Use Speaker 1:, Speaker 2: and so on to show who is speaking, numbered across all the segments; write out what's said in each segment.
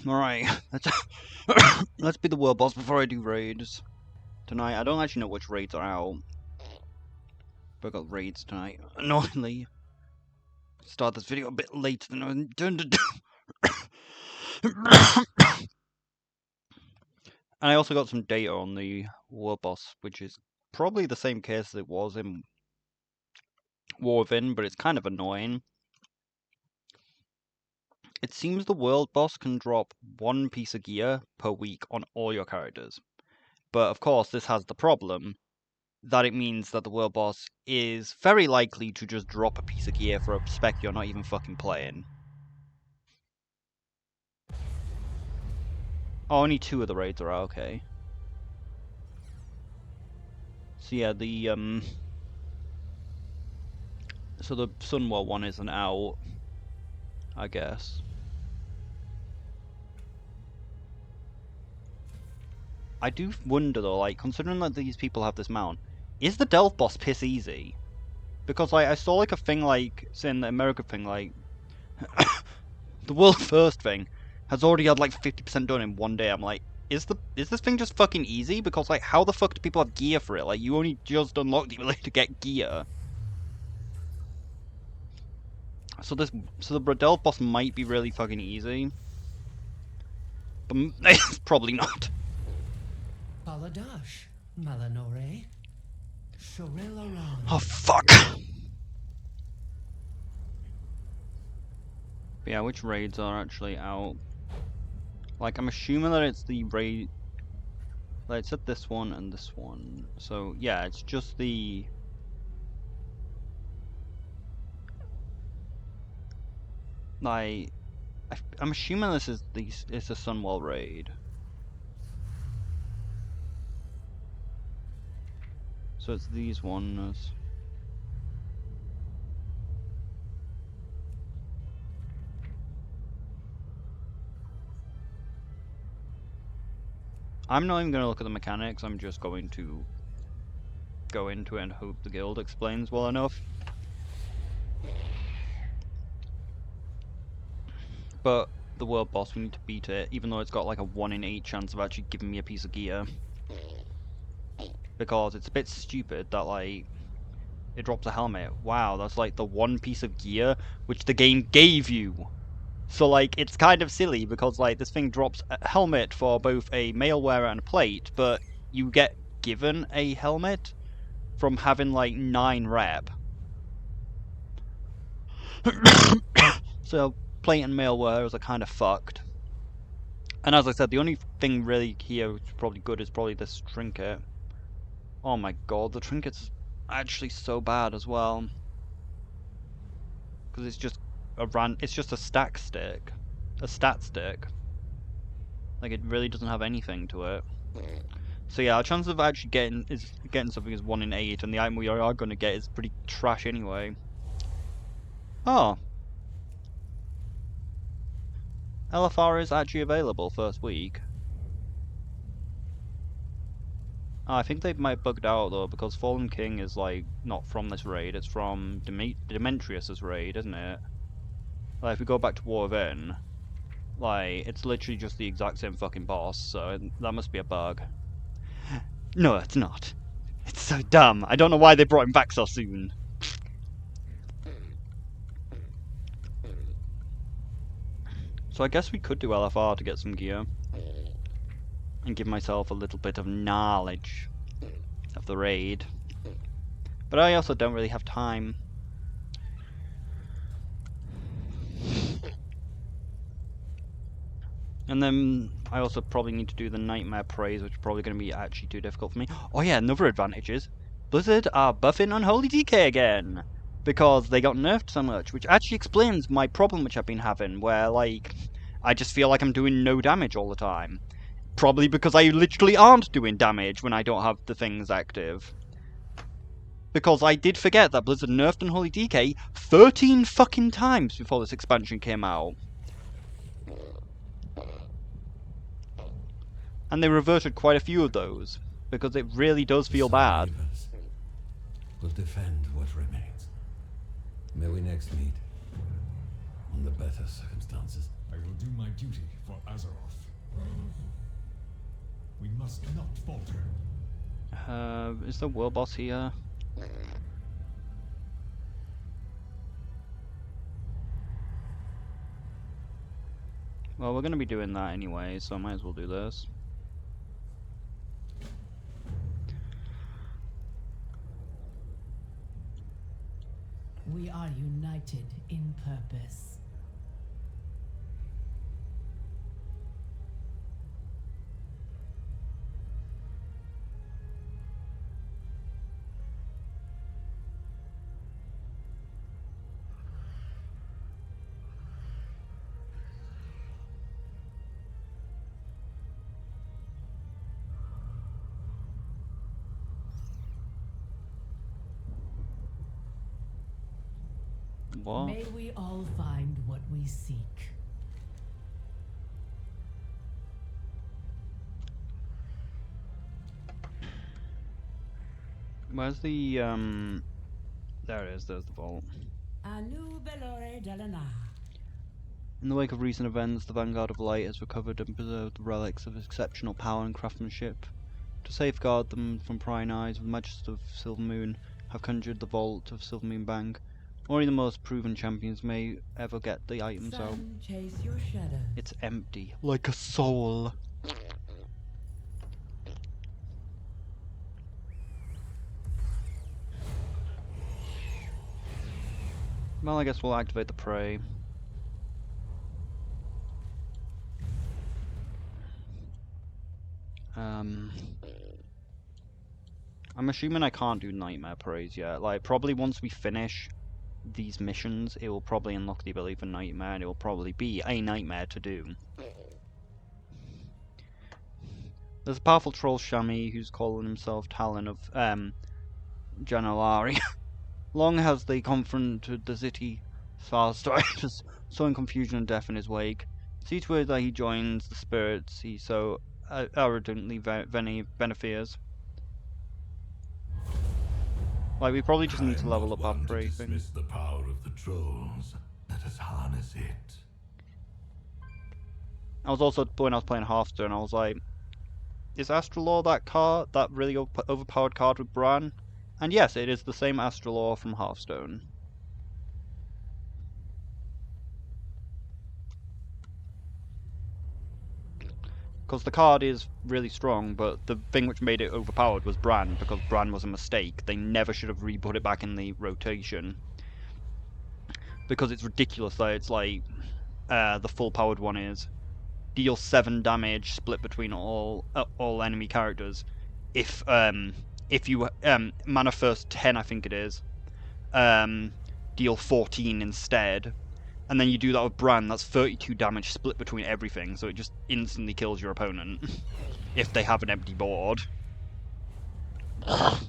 Speaker 1: Alright, let's be the world boss before I do raids tonight. I don't actually know which raids are out, but I got raids tonight. Annoyingly, start this video a bit later than I intended to do. And I also got some data on the world boss, which is probably the same case as it was in War Within, but it's kind of annoying. It seems the world boss can drop one piece of gear per week on all your characters. But of course, this has the problem that it means that the world boss is very likely to just drop a piece of gear for a spec you're not even fucking playing. Oh, only 2 of the raids are out, okay. So yeah, the Sunwell one isn't out, I guess. I do wonder though, like, considering that these people have this mount, is the Delve boss piss easy? Because like I saw like a thing like saying the America thing like the world first thing has already had like 50% done in one day. I'm like, is this thing just fucking easy? Because like how the fuck do people have gear for it? Like you only just unlocked the ability to get gear. So the Delve boss might be really fucking easy. But it's probably not.
Speaker 2: Baladash, Malanore, Shorelaran.
Speaker 1: Oh fuck. But yeah, which raids are actually out? Like, I'm assuming that it's the raid... Like, it's at this one and this one. So, yeah, it's just the... Like... I'm assuming this is it's a Sunwell raid. So it's these ones. I'm not even going to look at the mechanics, I'm just going to go into it and hope the guild explains well enough. But the world boss, we need to beat it, even though it's got like a 1 in 8 chance of actually giving me a piece of gear. Because it's a bit stupid that like, it drops a helmet. Wow, that's like the one piece of gear which the game gave you! So like, it's kind of silly because like, this thing drops a helmet for both a mail wearer and a plate, but you get given a helmet from having like 9 rep. So plate and mail wearers are kind of fucked. And as I said, the only thing really here which is probably good is probably this trinket. Oh my god, the trinket's actually so bad as well. Because it's just a stack stick. A stat stick. Like, it really doesn't have anything to it. So yeah, our chance of actually getting something is 1 in 8, and the item we are going to get is pretty trash anyway. Oh. LFR is actually available first week. Oh, I think they might bugged out though, because Fallen King is like not from this raid, it's from Demetrius's raid, isn't it? Like if we go back to War Within, like it's literally just the exact same fucking boss, so that must be a bug. No, it's not. It's so dumb. I don't know why they brought him back so soon. So I guess we could do LFR to get some gear. And give myself a little bit of knowledge of the raid. But I also don't really have time. And then I also probably need to do the Nightmare Praise, which is probably going to be actually too difficult for me. Oh yeah, another advantage is Blizzard are buffing Unholy DK again! Because they got nerfed so much, which actually explains my problem which I've been having, where like, I just feel like I'm doing no damage all the time. Probably because I literally aren't doing damage when I don't have the things active. Because I did forget that Blizzard nerfed Unholy DK 13 fucking times before this expansion came out. And they reverted quite a few of those, because it really does feel bad.
Speaker 3: We'll defend what remains. May we next meet under better circumstances.
Speaker 4: I will do my duty for Azeroth. We must not falter.
Speaker 1: Is the world boss here? Well, we're gonna be doing that anyway, so I might as well do this.
Speaker 2: We are united in purpose.
Speaker 1: What?
Speaker 2: May we all find what we seek.
Speaker 1: Where's the there it is, there's the vault.
Speaker 2: Anu Belore Dalana.
Speaker 1: In the wake of recent events, the Vanguard of Light has recovered and preserved the relics of exceptional power and craftsmanship. To safeguard them from prying eyes, the Magistrates of Silvermoon have conjured the vault of Silvermoon Bank. Only the most proven champions may ever get the items out.
Speaker 2: Sun, chase your shadow.
Speaker 1: It's empty, like a soul. Well, I guess we'll activate the prey. I'm assuming I can't do Nightmare Praise yet. Like, probably once we finish these missions, it will probably unlock the ability for Nightmare, and it will probably be a nightmare to do. There's a powerful troll Shami who's calling himself Talon of Janalari. Long has they confronted the city Farstriders, sowing confusion and death in his wake. See to it that he joins the spirits he so arrogantly benefears. Like, we probably just need to level up our prey thing.
Speaker 3: Dismiss the power of the trolls. Let us harness it.
Speaker 1: I was also, when I was playing Hearthstone, I was like, is Astrolaw that card, that really overpowered card with Bran? And yes, it is the same Astrolaw from Hearthstone. Because the card is really strong, but the thing which made it overpowered was Bran, because Bran was a mistake. They never should have re-put it back in the rotation. Because it's ridiculous that it's like, the full powered one is, deal 7 damage split between all enemy characters. If you, mana first 10 I think it is, deal 14 instead. And then you do that with Bran, that's 32 damage split between everything, so it just instantly kills your opponent. If they have an empty board. Because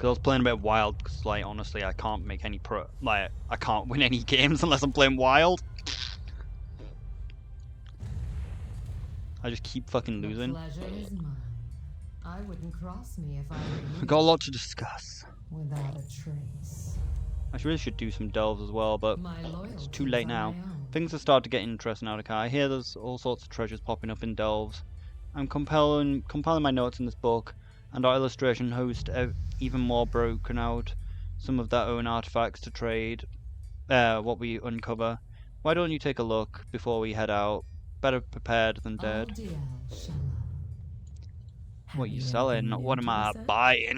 Speaker 1: I was playing a bit wild, because, like, honestly, I can't make any I can't win any games unless I'm playing wild. I just keep fucking losing.
Speaker 2: The pleasure is mine. I wouldn't cross me if I were
Speaker 1: We've
Speaker 2: you.
Speaker 1: got a lot to discuss.
Speaker 2: Without a trace.
Speaker 1: I really should do some delves as well, but
Speaker 2: My
Speaker 1: it's too
Speaker 2: loyalties
Speaker 1: late
Speaker 2: are
Speaker 1: now.
Speaker 2: my own.
Speaker 1: Things have started to get interesting now. I hear there's all sorts of treasures popping up in delves. I'm compiling my notes in this book, and our illustration host even more broken out some of their own artifacts to trade. What we uncover. Why don't you take a look before we head out? Better prepared than dead.
Speaker 2: Aldiel Shalom.
Speaker 1: What
Speaker 2: Have
Speaker 1: you
Speaker 2: you
Speaker 1: selling?
Speaker 2: anything new
Speaker 1: What
Speaker 2: to
Speaker 1: am I
Speaker 2: research?
Speaker 1: buying?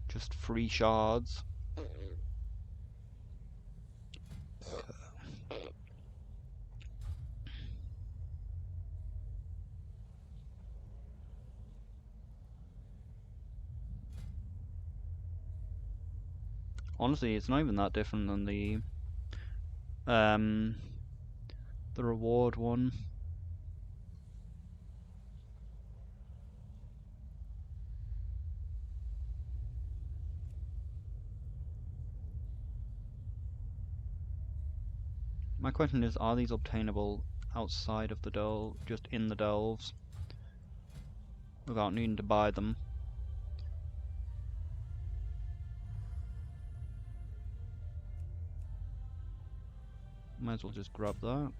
Speaker 1: Just free shards. Honestly, it's not even that different than the reward one. My question is, are these obtainable outside of the delve, just in the delves, without needing to buy them? Might as well just grab that.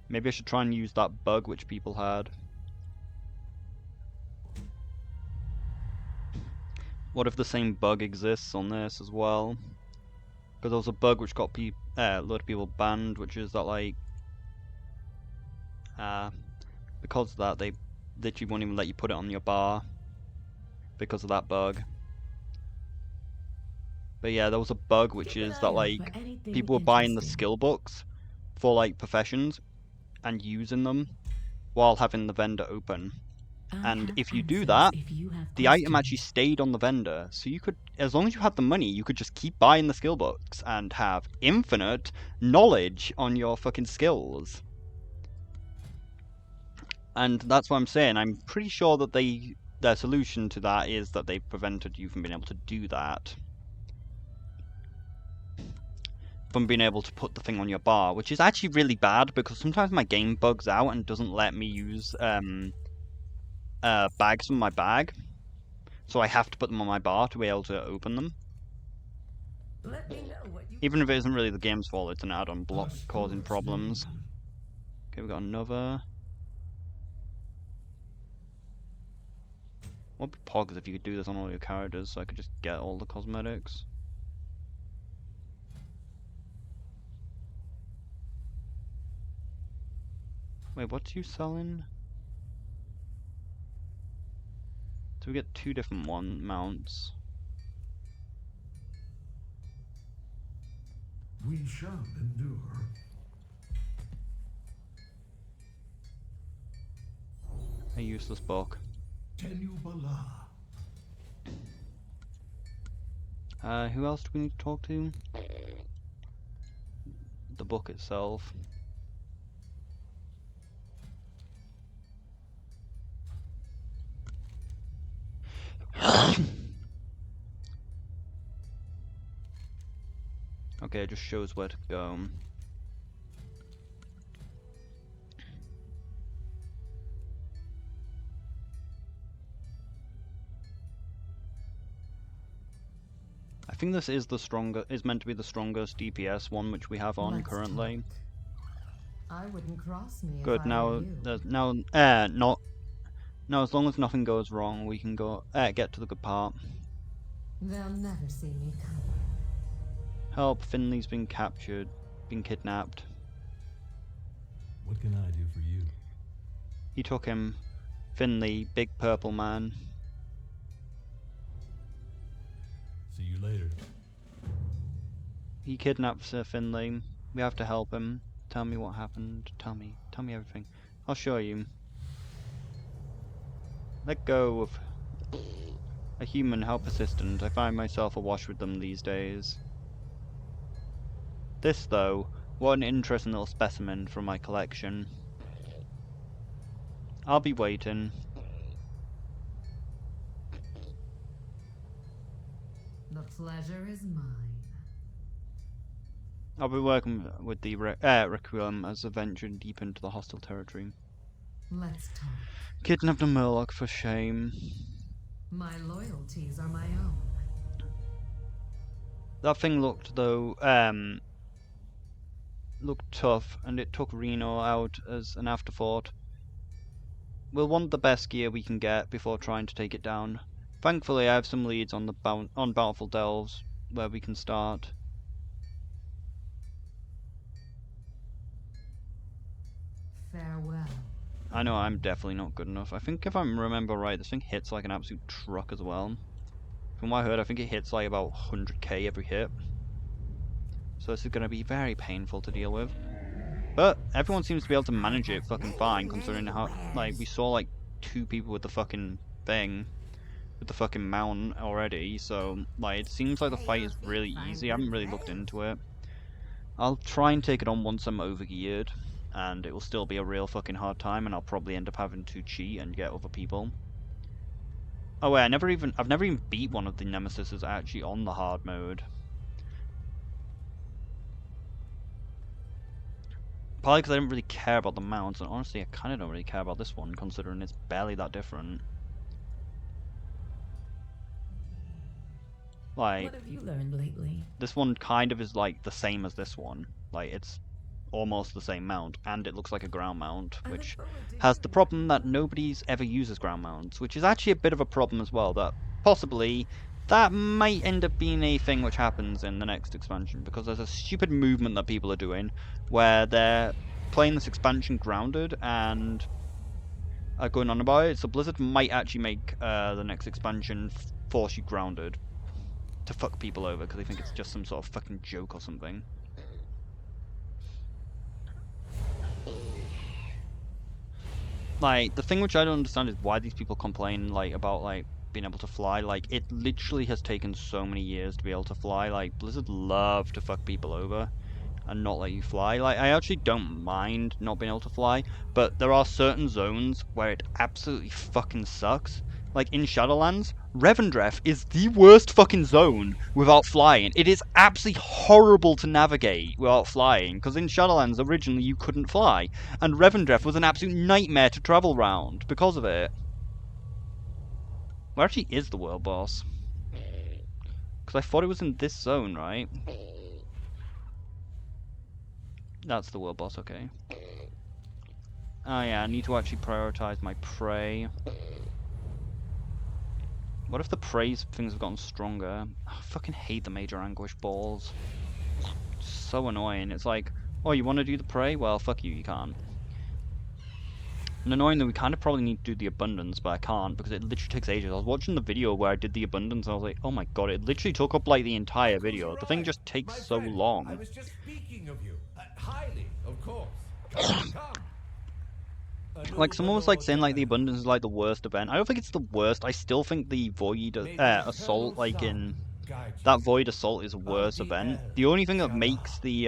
Speaker 1: Maybe I should try and use that bug which people had. What if the same bug exists on this as well? Because there was a bug which got a lot of people banned, which is that like, because of that they literally won't even let you put it on your bar because of that bug. But yeah, there was a bug which is that like people were buying the skill books for like professions and using them while having the vendor open. And if you do that, the item actually stayed on the vendor. So you could, as long as you had the money, you could just keep buying the skill books and have infinite knowledge on your fucking skills. And that's what I'm saying. I'm pretty sure that their solution to that is that they've prevented you from being able to do that. From being able to put the thing on your bar, which is actually really bad because sometimes my game bugs out and doesn't let me use bags from my bag. So I have to put them on my bar to be able to open them.
Speaker 2: Let me know what you
Speaker 1: Even if it isn't really the game's fault, it's an add-on block causing problems. Okay, we got another. What would be pogs if you could do this on all your characters so I could just get all the cosmetics? Wait, what's you selling? So we get two different mounts.
Speaker 3: We shall endure.
Speaker 1: A useless book.
Speaker 3: Tenubala.
Speaker 1: Who else do we need to talk to? The book itself. Okay, it just shows where to go. I think this is meant to be the strongest DPS one which we have on
Speaker 2: Let's
Speaker 1: currently.
Speaker 2: talk. I wouldn't cross me if
Speaker 1: Good,
Speaker 2: I
Speaker 1: now
Speaker 2: were you.
Speaker 1: there's now as long as nothing goes wrong, we can go get to the good part.
Speaker 2: They'll never see me come.
Speaker 1: Help, Finley's been captured, been kidnapped.
Speaker 4: What can I do for you?
Speaker 1: He took him. Finley, big purple man.
Speaker 4: See you later.
Speaker 1: He kidnapped Sir Finley. We have to help him. Tell me what happened. Tell me everything. I'll show you. Let go of a human, how persistent. I find myself awash with them these days. This, though, what an interesting little specimen from my collection. I'll be waiting.
Speaker 2: The pleasure is mine.
Speaker 1: I'll be working with the Requiem as I venture deep into the hostile territory.
Speaker 2: Let's talk.
Speaker 1: Kidnapped a Murloc for shame.
Speaker 2: My loyalties are my own.
Speaker 1: That thing looked, though, looked tough, and it took Reno out as an afterthought. We'll want the best gear we can get before trying to take it down. Thankfully, I have some leads on the Bountiful Delves where we can start.
Speaker 2: Farewell.
Speaker 1: I know I'm definitely not good enough. I think if I remember right, this thing hits like an absolute truck as well. From what I heard, I think it hits like about 100k every hit. So this is going to be very painful to deal with. But everyone seems to be able to manage it fucking fine, considering how, like, we saw like 2 people with the fucking thing, with the fucking mount already, so, like, it seems like the fight is really easy. I haven't really looked into it. I'll try and take it on once I'm overgeared, and it will still be a real fucking hard time, and I'll probably end up having to cheat and get other people. Oh wait, I've never even beat one of the Nemesises actually on the hard mode. Probably because I didn't really care about the mounts, and honestly I kinda don't really care about this one, considering it's barely that different. Like,
Speaker 2: What have you learned lately?
Speaker 1: this one kind of is like the same as this one. Like, it's almost the same mount, and it looks like a ground mount, which has the problem that nobody's ever uses ground mounts, which is actually a bit of a problem as well, that possibly that might end up being a thing which happens in the next expansion, because there's a stupid movement that people are doing where they're playing this expansion grounded and are going on about it, so Blizzard might actually make the next expansion force you grounded to fuck people over, because they think it's just some sort of fucking joke or something. Like, the thing which I don't understand is why these people complain, like, about, like, being able to fly. Like, it literally has taken so many years to be able to fly. Like, Blizzard love to fuck people over and not let you fly. Like, I actually don't mind not being able to fly, but there are certain zones where it absolutely fucking sucks. Like, in Shadowlands, Revendreth is the worst fucking zone without flying. It is absolutely horrible to navigate without flying, because in Shadowlands, originally, you couldn't fly, and Revendreth was an absolute nightmare to travel around because of it. Where actually is the world boss? Because I thought it was in this zone, right? That's the world boss, okay. Oh yeah, I need to actually prioritize my prey. What if the prey things have gotten stronger? I fucking hate the Major Anguish balls. So annoying. It's like, oh, you want to do the prey? Well, fuck you, you can't. And annoying that we kind of probably need to do the abundance, but I can't because it literally takes ages. I was watching the video where I did the abundance and I was like, oh my god, it literally took up like the entire video. The thing just takes so long.
Speaker 3: I was just speaking of you. Highly, of course. Come, come.
Speaker 1: Like, someone was like saying like the abundance is like the worst event. I don't think it's the worst. I still think the void assault, like in that void assault, is a worse event. The only thing that makes the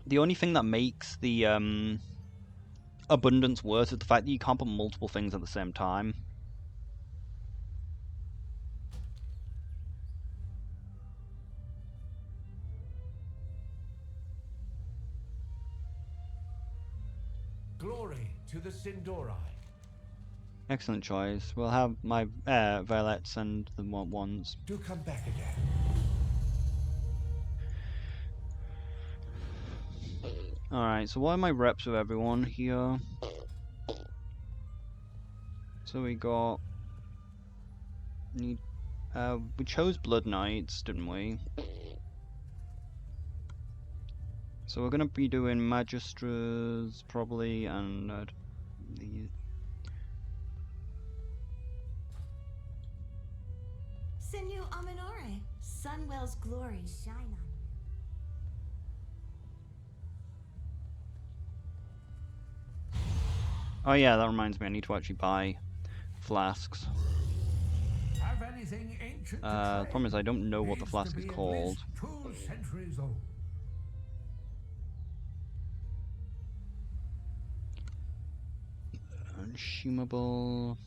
Speaker 1: the only thing that makes the abundance worse is the fact that you can't put multiple things at the same time.
Speaker 3: Glory to the Sindori.
Speaker 1: Excellent choice. We'll have my Violets and the ones.
Speaker 3: Do come back again.
Speaker 1: Alright, so what are my reps with everyone here? So we got... we chose Blood Knights, didn't we? So we're gonna be doing Magistras, probably, and the...
Speaker 5: Sinu Aminore, Sunwell's glory shine on you.
Speaker 1: Oh yeah, that reminds me, I need to actually buy flasks.
Speaker 3: Have anything ancient to
Speaker 1: The
Speaker 3: trade?
Speaker 1: problem is I don't know what the
Speaker 3: Needs
Speaker 1: flask
Speaker 3: to
Speaker 1: is
Speaker 3: be at
Speaker 1: called.
Speaker 3: least 2 centuries old.
Speaker 1: Consumable...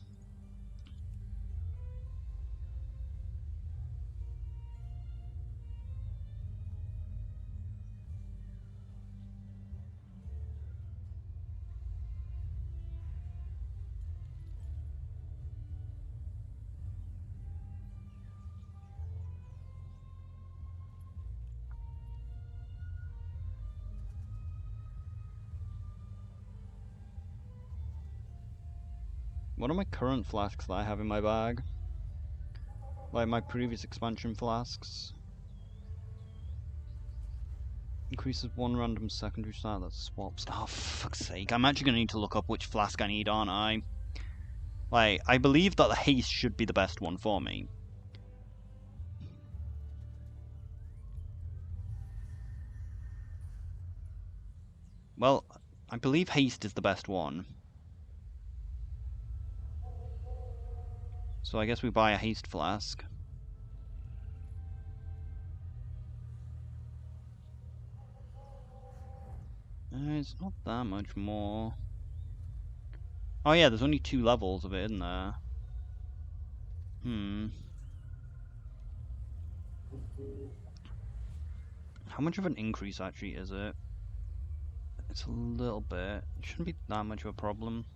Speaker 1: What are my current flasks that I have in my bag? Like my previous expansion flasks. Increases 1 random secondary stat that swaps. Oh, for fuck's sake. I'm actually going to need to look up which flask I need, aren't I? Like, I believe that the haste should be the best one for me. Well, I believe haste is the best one. So I guess we buy a haste flask. It's not that much more. Oh yeah, there's only 2 levels of it, isn't there? How much of an increase actually is it? It's a little bit. It shouldn't be that much of a problem.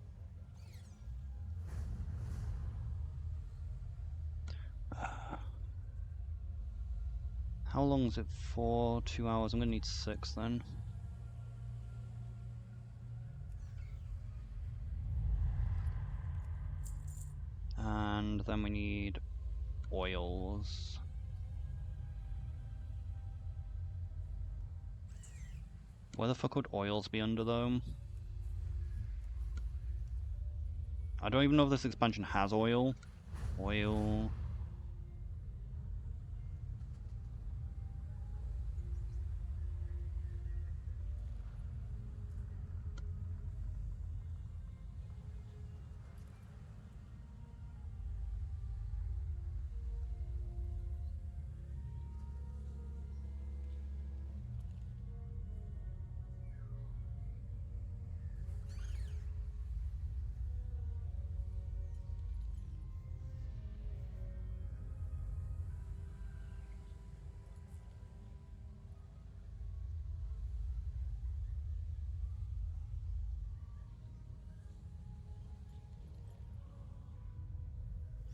Speaker 1: How long is it for? 2 hours. I'm gonna need 6 then. And then we need oils. Where the fuck would oils be under though? I don't even know if this expansion has oil. Oil.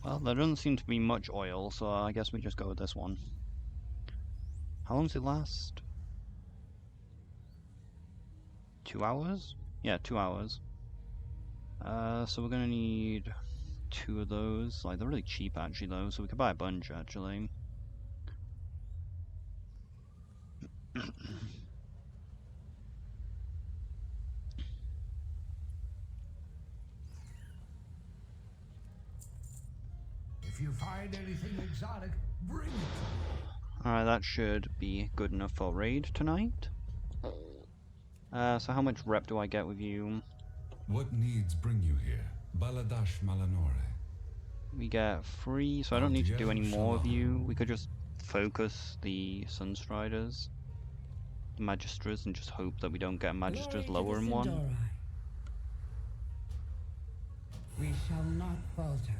Speaker 1: Well, there doesn't seem to be much oil, so I guess we just go with this one. How long does it last? 2 hours? Yeah, 2 hours. So we're gonna need 2 of those. Like, they're really cheap actually though, so we could buy a bunch actually.
Speaker 3: If you find anything exotic, bring it.
Speaker 1: Alright, that should be good enough for raid tonight. So how much rep do I get with you?
Speaker 3: What needs bring you here? Baladash Malanore.
Speaker 1: We get 3, so I don't need to do any more of you. We could just focus the Sunstriders, the Magisters, and just hope that we don't get Magisters lower in one.
Speaker 6: We shall not falter.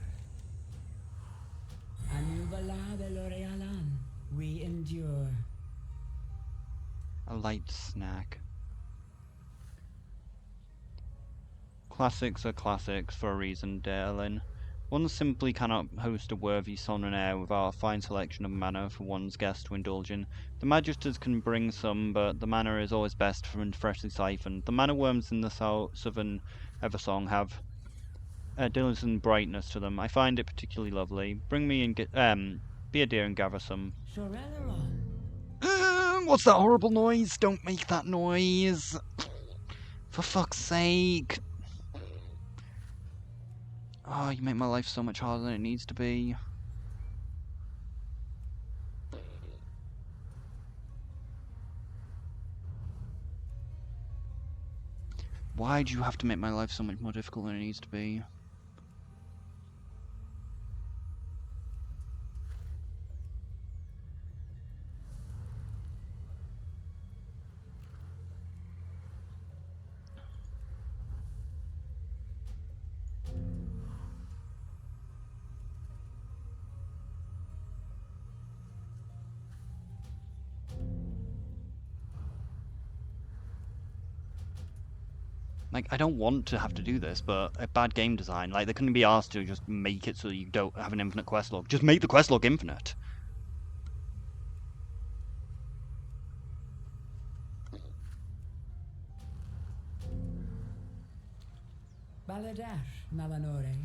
Speaker 6: Anubala Belorealan, we endure.
Speaker 1: A light snack. Classics are classics for a reason, Darlin. One simply cannot host a worthy son and heir without a fine selection of mana for one's guest to indulge in. The Magisters can bring some, but the mana is always best from freshly siphoned. The mana worms in the southern Eversong have a diligent brightness to them. I find it particularly lovely. Bring me and get be a dear and gather some. What's that horrible noise? Don't make that noise. For fuck's sake. Oh, you make my life so much harder than it needs to be. Why do you have to make my life so much more difficult than it needs to be? Like, I don't want to have to do this, but a bad game design, like, they couldn't be asked to just make it so you don't have an infinite quest log. Just make the quest log infinite.
Speaker 6: Baladash Malanore.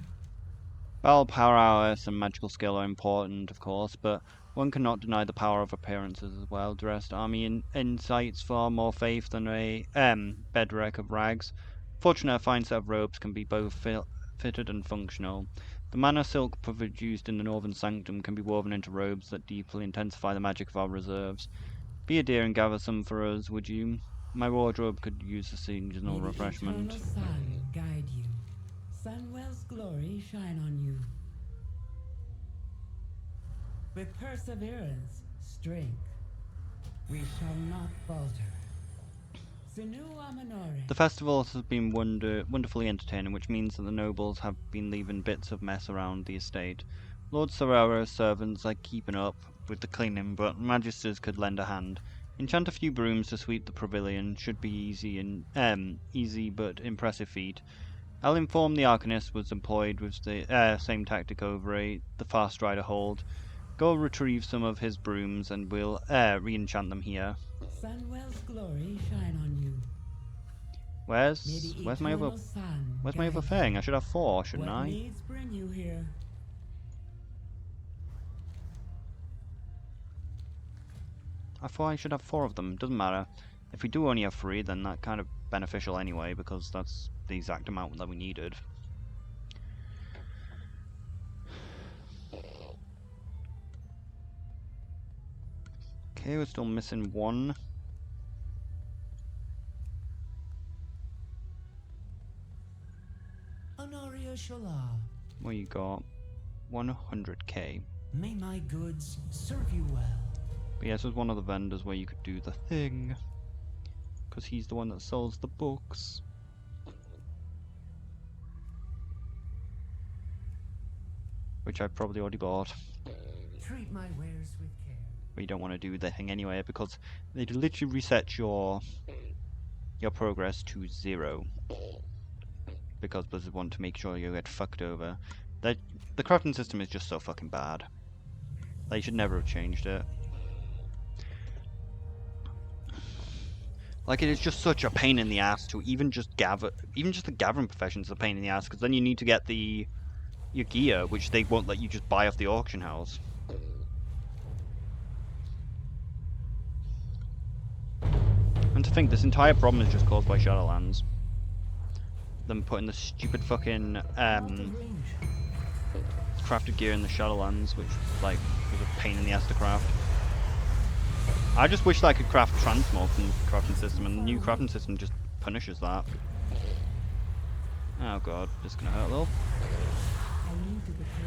Speaker 1: Well, power hours and magical skill are important, of course, but one cannot deny the power of appearances as well. Dressed army incites far more faith than a bedrock of rags. Fortunately, a fine set of robes can be both fitted and functional. The mana silk produced in the Northern Sanctum can be woven into robes that deeply intensify the magic of our reserves. Be a dear and gather some for us, would you? My wardrobe could use a seasonal refreshment.
Speaker 6: May the eternal sun guide you. Sunwell's glory shine on you. With perseverance, strength, we shall not falter.
Speaker 1: The festival has been wonderfully entertaining, which means that the nobles have been leaving bits of mess around the estate. Lord Serraro's servants are keeping up with the cleaning, but magisters could lend a hand. Enchant a few brooms to sweep the pavilion should be easy but impressive feat. I'll inform the Arcanist was employed with the same tactic over the Fast Rider hold. Go retrieve some of his brooms and we'll re-enchant them here.
Speaker 6: Sunwell's glory shine on you. May
Speaker 1: Where's
Speaker 6: the
Speaker 1: my other
Speaker 6: eternal sun
Speaker 1: where's my other
Speaker 6: guide
Speaker 1: thing?
Speaker 6: you.
Speaker 1: I should have 4, shouldn't
Speaker 6: What
Speaker 1: I?
Speaker 6: needs bring you here?
Speaker 1: I thought I should have 4 of them. Doesn't matter. If we do only have 3, then that's kind of beneficial anyway, because that's the exact amount that we needed. Okay, we're still missing 1.
Speaker 7: Honoria Shala,
Speaker 1: What you got? 100k.
Speaker 7: may my goods serve you well.
Speaker 1: But yeah, this was one of the vendors where you could do the thing. Because he's the one that sells the books. Which I probably already bought.
Speaker 7: Treat my wares with care.
Speaker 1: But you don't want to do the thing anyway, because they literally reset your progress to 0. Because Blizzard want to make sure you get fucked over. The crafting system is just so fucking bad. They should never have changed it. Like, it is just such a pain in the ass to even just gather. Even just the gathering profession is a pain in the ass, because then you need to get your gear, which they won't let you just buy off the auction house. And to think, this entire problem is just caused by Shadowlands. Them putting the stupid fucking crafted gear in the Shadowlands, which like was a pain in the ass to craft. I just wish that I could craft trasmog from the crafting system, and the new crafting system just punishes that. Oh god, this is gonna hurt a little.
Speaker 6: I need to prepare.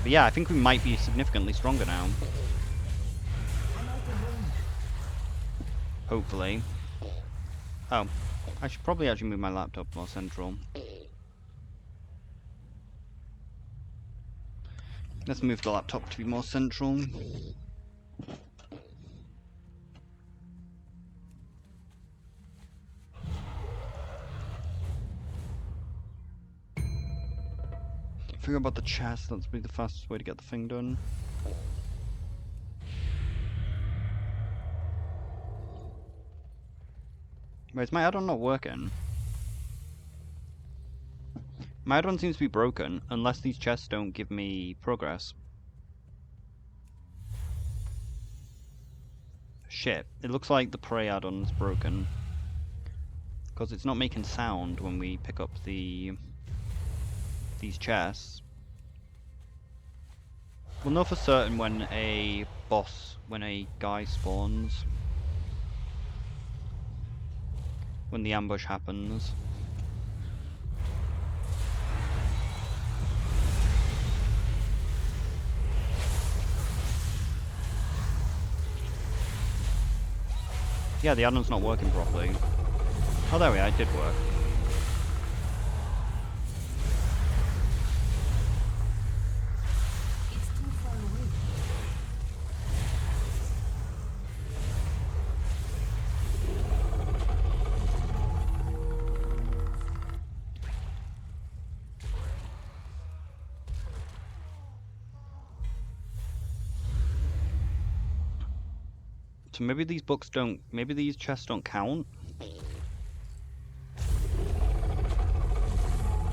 Speaker 1: But yeah, I think we might be significantly stronger now. Hopefully. Oh, I should probably actually move my laptop more central. Let's move the laptop to be more central. Figure about the chest, that's be the fastest way to get the thing done. Wait, is my add-on not working? My add-on seems to be broken, unless these chests don't give me progress. Shit, it looks like the prey add-on's broken. Because it's not making sound when we pick up these chests. We'll know for certain when a guy spawns. When the ambush happens. Yeah, the add-on's not working properly. Oh, there we are, it did work.
Speaker 5: It's too far away.
Speaker 1: So maybe maybe these chests don't count?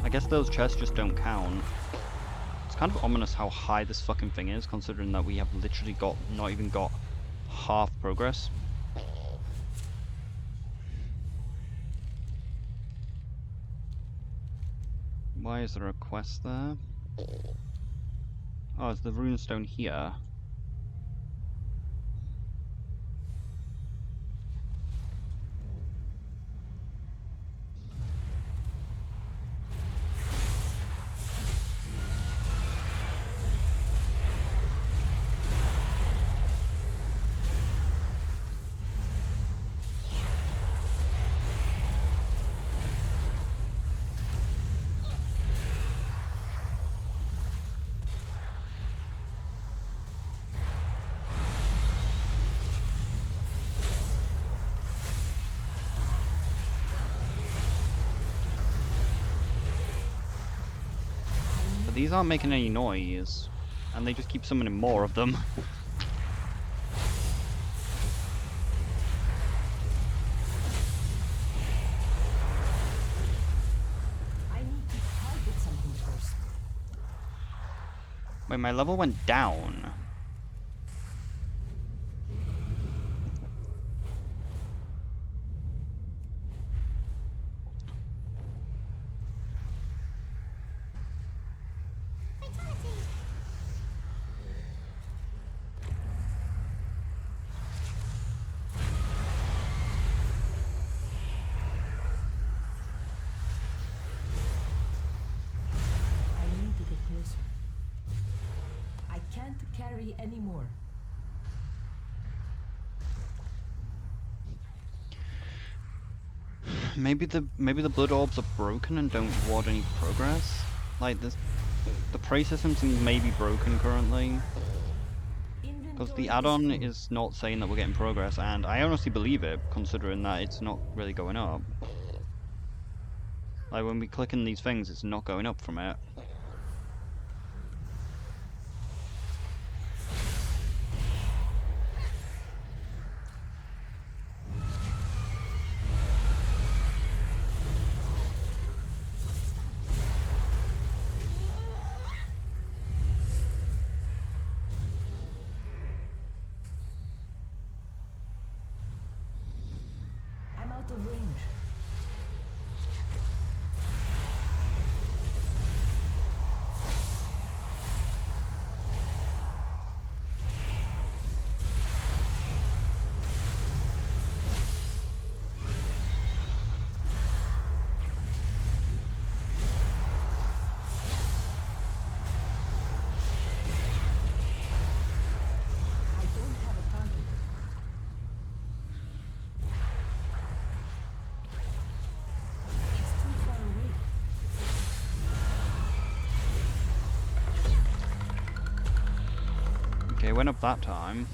Speaker 1: I guess those chests just don't count. It's kind of ominous how high this fucking thing is, considering that we have literally not even got half progress. Why is there a quest there? Oh, it's the runestone here. these aren't making any noise, and they just keep summoning more of them.
Speaker 2: I need to target something first.
Speaker 1: Wait, my level went down.
Speaker 2: I need to get closer. I can't carry anymore.
Speaker 1: Maybe the blood orbs are broken and don't ward any progress. Like this, the prey system seems maybe broken currently. Because the add-on is not saying that we're getting progress, and I honestly believe it, considering that it's not really going up. Like when we click in these things, it's not going up from it.
Speaker 2: I'm out of range. I don't have a target. It's too far away.
Speaker 1: Okay, went up that time.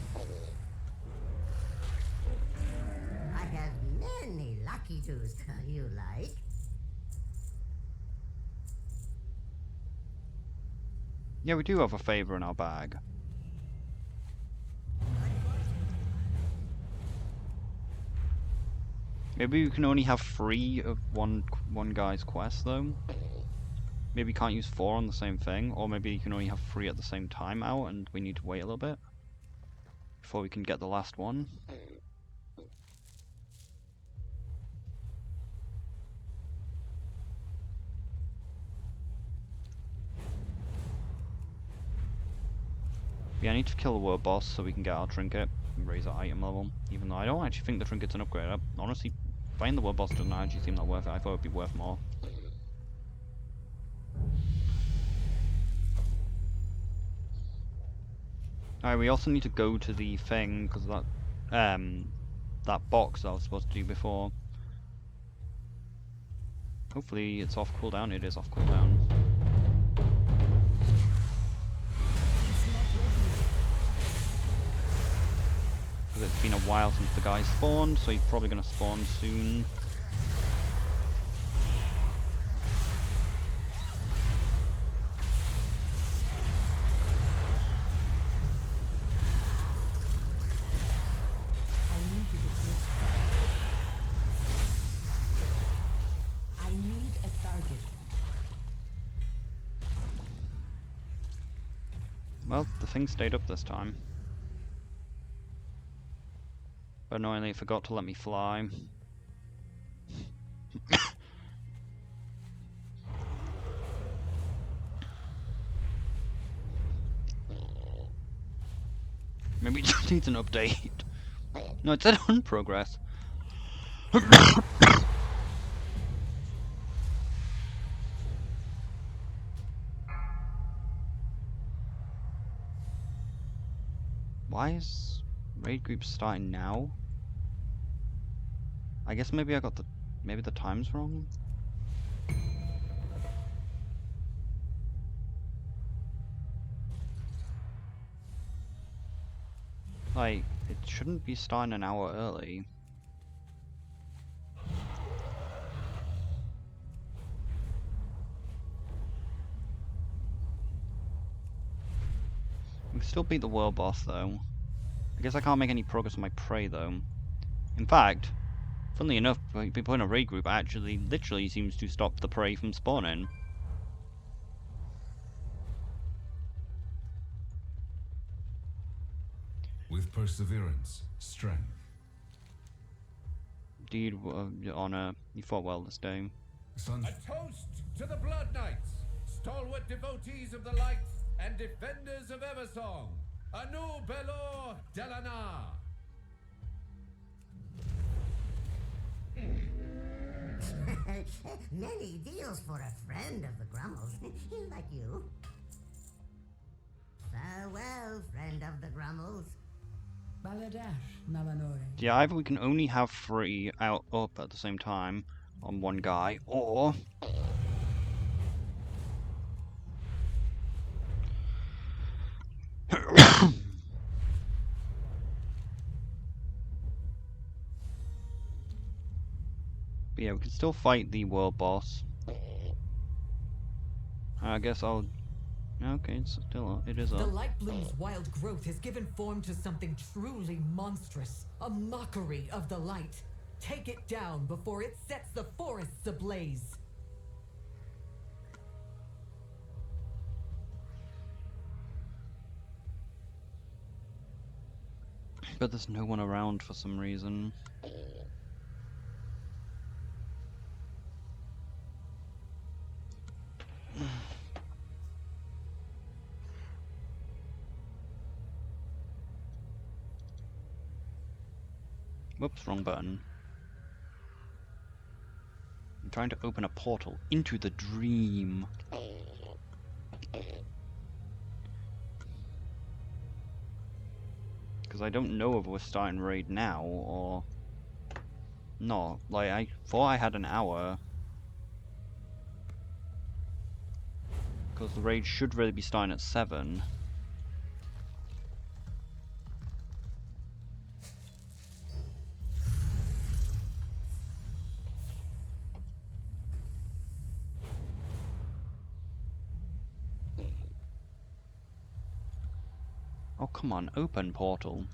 Speaker 8: I have many lucky tools you like.
Speaker 1: Yeah, we do have a favor in our bag. Maybe we can only have 3 of one guy's quest though. Maybe you can't use 4 on the same thing, or maybe you can only have 3 at the same time out, and we need to wait a little bit before we can get the last one. Yeah, I need to kill the world boss so we can get our trinket and raise our item level, even though I don't actually think the trinket's an upgrade. Honestly, fighting the world boss doesn't actually seem that worth it. I thought it would be worth more. Alright, we also need to go to the thing, because that box that I was supposed to do before. Hopefully it's off cooldown. It is off cooldown. Because it's been a while since the guy spawned, so he's probably going to spawn soon.
Speaker 2: I need to get closer. I need a target.
Speaker 1: Well, the thing stayed up this time. But annoyingly, it forgot to let me fly. Maybe it just needs an update. No, it said on progress. Why is raid group starting now? I guess maybe I got maybe the time's wrong. Like, it shouldn't be starting an hour early. still beat the world boss though. I guess I can't make any progress on my prey though. In fact, funnily enough, people in a raid group actually literally seems to stop the prey from spawning.
Speaker 3: With perseverance, strength.
Speaker 1: Indeed, Your Honor, you fought well this day.
Speaker 3: Son,
Speaker 9: A toast to the Blood Knights, stalwart devotees of the light and defenders of Eversong. Anu Belor Delana.
Speaker 8: Many deals for a friend of the Grummels, like you. Farewell, friend of the Grummels.
Speaker 6: Baladash, Nalanore.
Speaker 1: Yeah, either we can only have 3 out up at the same time on one guy, or but yeah, we can still fight the world boss. I guess I'll. Okay, it's still it is
Speaker 10: The
Speaker 1: up.
Speaker 10: Light Bloom's wild growth has given form to something truly monstrous, a mockery of the light. Take it down before it sets the forests ablaze.
Speaker 1: But there's no one around for some reason. Whoops, wrong button. I'm trying to open a portal into the dream. Because I don't know if we're starting raid now or not. Like, I thought I had an hour. Because the raid should really be starting at 7. Oh, come on, open portal.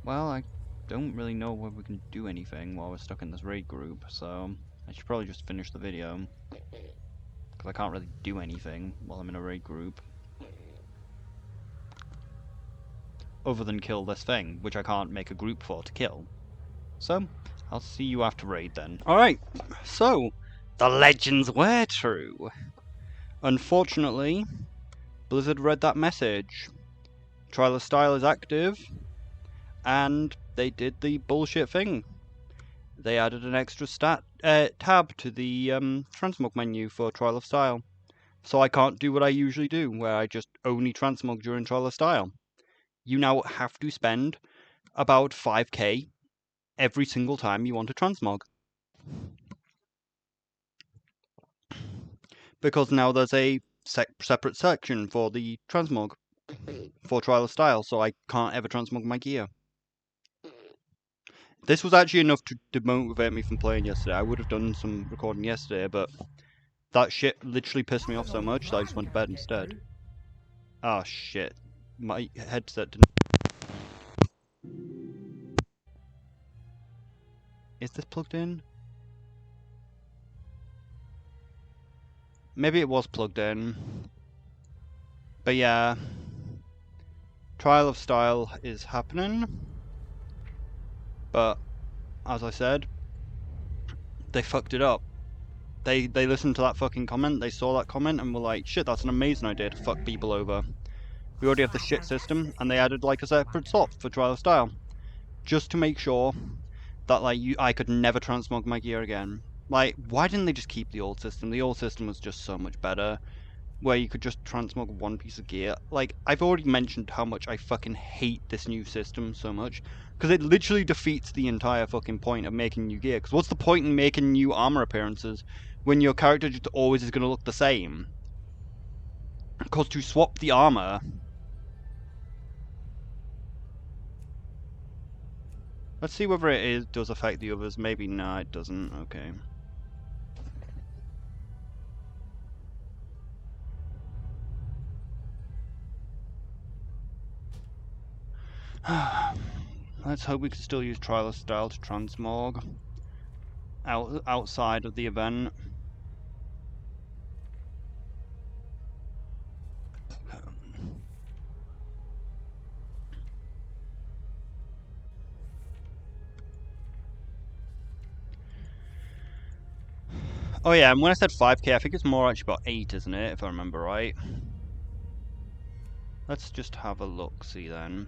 Speaker 1: Well, I don't really know whether we can do anything while we're stuck in this raid group, so I should probably just finish the video. Because I can't really do anything while I'm in a raid group. Other than kill this thing, which I can't make a group for to kill. So, I'll see you after raid then. Alright, so, the legends were true. Unfortunately, Blizzard read that message. Trial of Style is active. And they did the bullshit thing. They added an extra tab to the transmog menu for Trial of Style. So I can't do what I usually do, where I just only transmog during Trial of Style. You now have to spend about 5k every single time you want to transmog. Because now there's a separate section for the transmog for Trial of Style, so I can't ever transmog my gear. This was actually enough to demotivate me from playing yesterday. I would have done some recording yesterday, but that shit literally pissed me off so much that I just went to bed instead. Oh shit. My headset didn't... Is this plugged in? Maybe it was plugged in. But yeah. Trial of Style is happening. But, as I said, they fucked it up. They listened to that fucking comment, they saw that comment, and were like, shit, that's an amazing idea to fuck people over. We already have the shit system, and they added like a separate slot for Trial of Style. Just to make sure that like I could never transmog my gear again. Like, why didn't they just keep the old system? The old system was just so much better. where you could just transmog one piece of gear. Like, I've already mentioned how much I fucking hate this new system so much, because it literally defeats the entire fucking point of making new gear. Because what's the point in making new armor appearances when your character just always is going to look the same? Because to swap the armor... Let's see whether it does affect the others. Maybe no, it doesn't. Okay. Let's hope we can still use Trial Style to transmog outside of the event. Oh yeah, and when I said 5k, I think it's more actually about 8, isn't it, if I remember right? Let's just have a look-see then.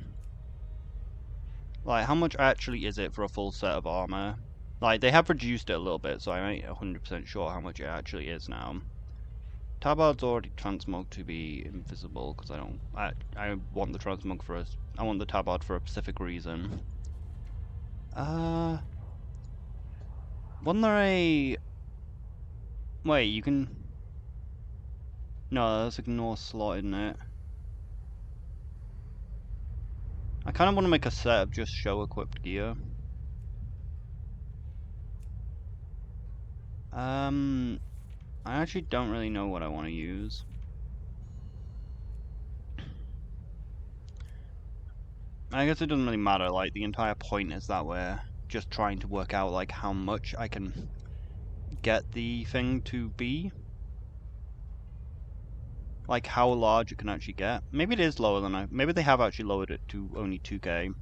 Speaker 1: Like, how much actually is it for a full set of armor? Like, they have reduced it a little bit, so I ain't 100% sure how much it actually is now. Tabard's already transmog to be invisible, because I want the transmog for I want the tabard for a specific reason. Wasn't there a... Wait, you can... No, that's ignore slot, isn't it? I kind of want to make a set of just show equipped gear. I actually don't really know what I want to use. I guess it doesn't really matter, like, the entire point is that we're just trying to work out, like, how much I can get the thing to be. Like, how large it can actually get. Maybe it is lower than maybe they have actually lowered it to only 2k.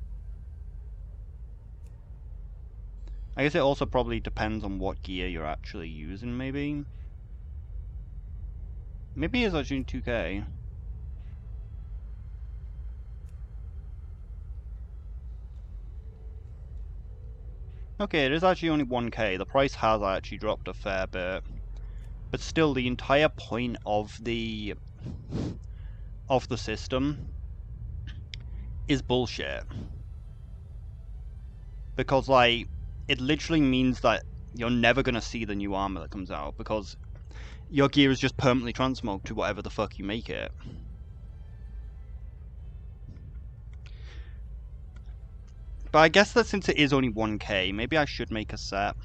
Speaker 1: I guess it also probably depends on what gear you're actually using, maybe. Maybe it's actually 2k. Okay, it is actually only 1k. The price has actually dropped a fair bit. But still, the entire point of the system is bullshit. Because, like, it literally means that you're never gonna see the new armor that comes out, because your gear is just permanently transmogged to whatever the fuck you make it. But I guess that since it is only 1k, maybe I should make a set.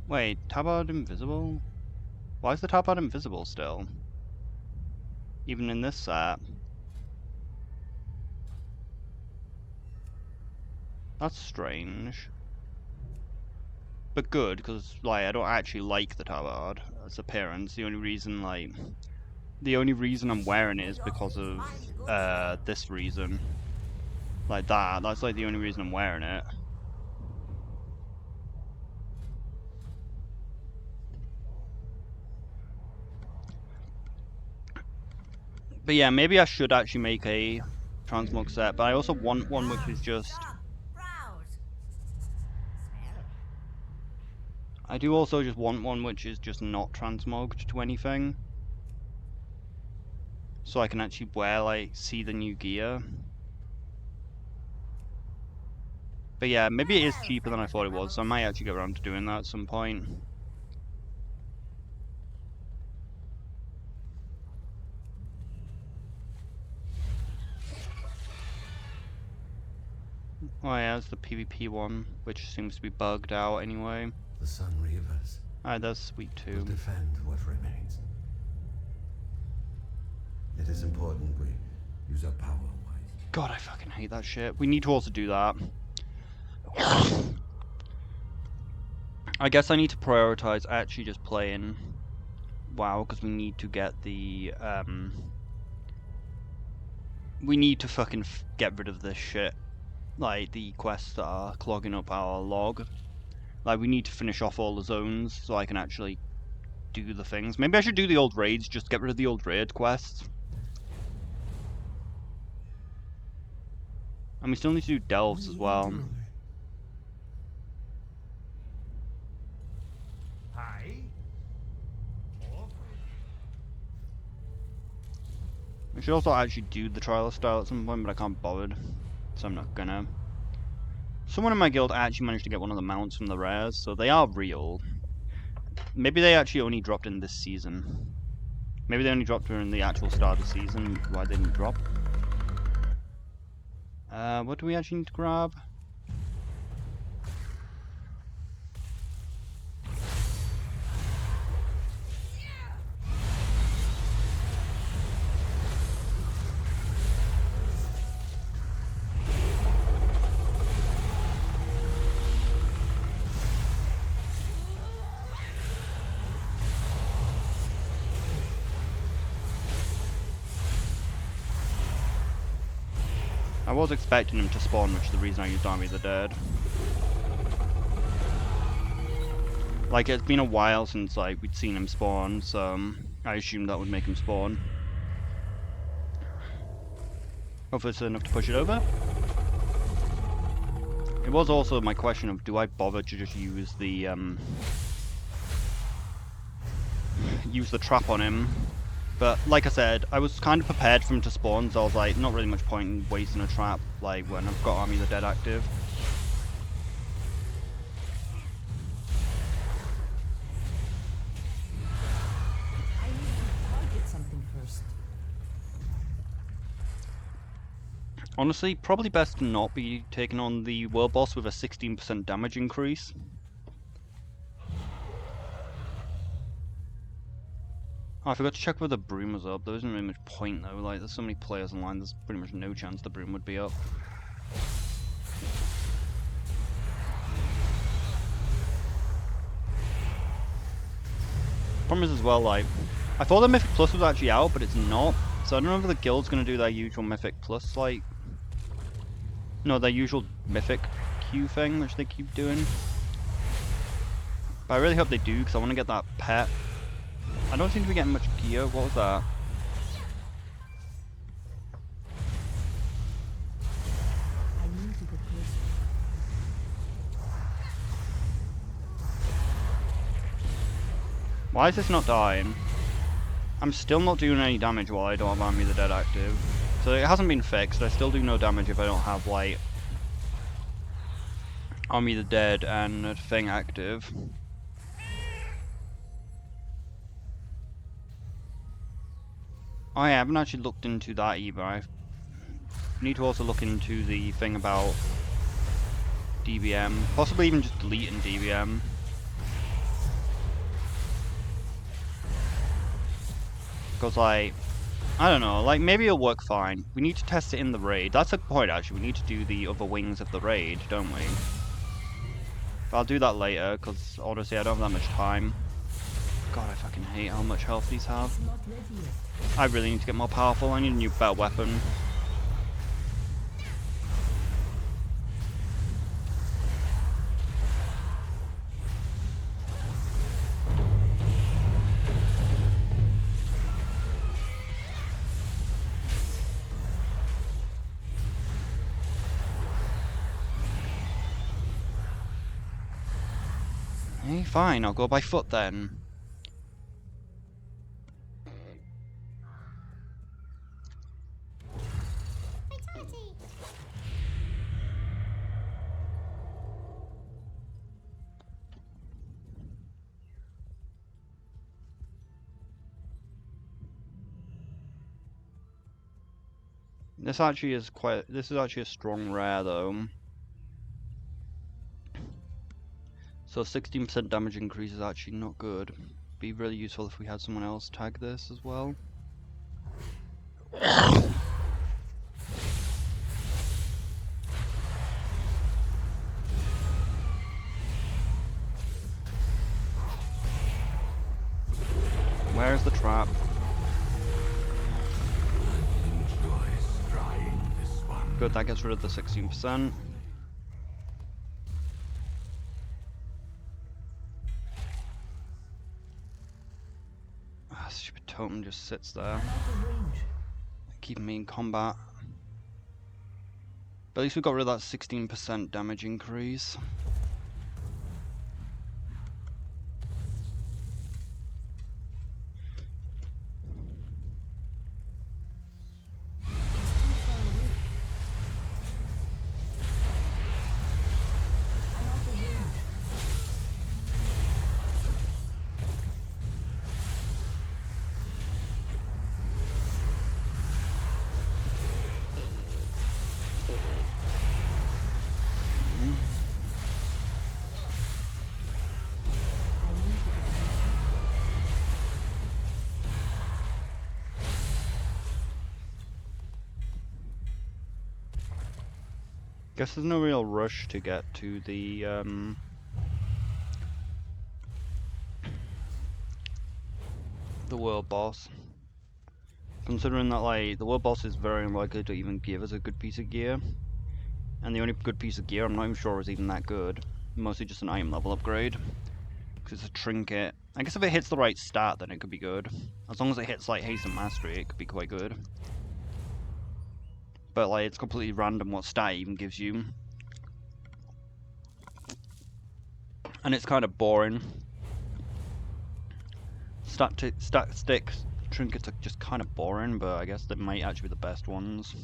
Speaker 1: Wait, tabard invisible? Why is the tabard invisible still? Even in this set? That's strange. But good, because, like, I don't actually like the tabard, its appearance. The only reason, like... The only reason I'm wearing it is because of, this reason. Like that. That's, like, the only reason I'm wearing it. But yeah, maybe I should actually make a transmog set, but I also want one which is just... I do also just want one which is just not transmogged to anything. So I can actually wear, like, see the new gear. But yeah, maybe it is cheaper than I thought it was, so I might actually get around to doing that at some point. Oh yeah, it's the PvP one, which seems to be bugged out anyway.
Speaker 3: The Sun Reavers
Speaker 1: Alright, that's sweet too.
Speaker 3: will defend what remains. It is important we use our power wisely.
Speaker 1: God, I fucking hate that shit. We need to also do that. I guess I need to prioritize actually just playing WoW, because we need to get the, we need to fucking get rid of this shit. Like, the quests that are clogging up our log. Like, we need to finish off all the zones so I can actually do the things. Maybe I should do the old raids, just get rid of the old raid quests. And we still need to do delves as well.
Speaker 3: Hi.
Speaker 1: I should also actually do the trial style at some point, but I can't be bothered, so I'm not gonna. Someone in my guild actually managed to get one of the mounts from the rares, so they are real. Maybe they actually only dropped in this season. Maybe they only dropped during the actual start of the season, why they didn't drop. What do we actually need to grab? I was expecting him to spawn, which is the reason I used Army of the Dead. Like, it's been a while since, like, we'd seen him spawn, so I assumed that would make him spawn. Hopefully it's enough to push it over. It was also my question of, do I bother to just use the trap on him? But, like I said, I was kind of prepared for him to spawn, so I was like, not really much point in wasting a trap, like, when I've got Army of the Dead active.
Speaker 2: I need to target something first.
Speaker 1: Honestly, probably best to not be taking on the world boss with a 16% damage increase. Oh, I forgot to check whether the broom was up. There isn't really much point though, like there's so many players online, there's pretty much no chance the broom would be up. Problem is as well, like, I thought the Mythic Plus was actually out, but it's not. So I don't know if the guild's gonna do their usual Mythic Plus, like... No, their usual Mythic queue thing, which they keep doing. But I really hope they do, because I want to get that pet. I don't seem to be getting much gear. What was that?
Speaker 2: I need to get closer.
Speaker 1: Why is this not dying? I'm still not doing any damage while I don't have Army of the Dead active. So it hasn't been fixed. I still do no damage if I don't have, like, Army of the Dead and a thing active. I haven't actually looked into that either. I need to also look into the thing about DBM. Possibly even just deleting DBM. Because, like, I don't know, like, maybe it'll work fine. We need to test it in the raid. That's a point, actually. We need to do the other wings of the raid, don't we? But I'll do that later, because, honestly, I don't have that much time. God, I fucking hate how much health these have.
Speaker 2: It's not ready yet.
Speaker 1: I really need to get more powerful. I need a new better weapon. Hey, fine, I'll go by foot then. This is actually a strong rare though. So 16% damage increase is actually not good. Be really useful if we had someone else tag this as well. Where's the trap? Good, that gets rid of the 16%. Ah, stupid totem just sits there,
Speaker 2: I'm out of range.
Speaker 1: keeping me in combat. But at least we got rid of that 16% damage increase. Guess there's no real rush to get to the world boss. Considering that, like, the world boss is very unlikely to even give us a good piece of gear. And the only good piece of gear I'm not even sure is even that good. Mostly just an item level upgrade. Because it's a trinket. I guess if it hits the right stat, then it could be good. As long as it hits, like, haste and mastery, it could be quite good. But, like, it's completely random what stat it even gives you. And it's kind of boring. Stat sticks trinkets are just kind of boring, but I guess they might actually be the best ones.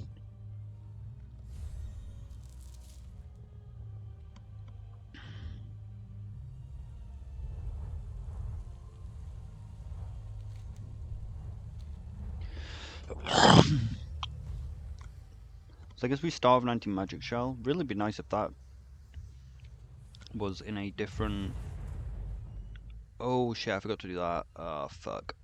Speaker 1: So I guess we starve an anti-magic shell. Really be nice if that was in a different... Oh shit, I forgot to do that. Fuck.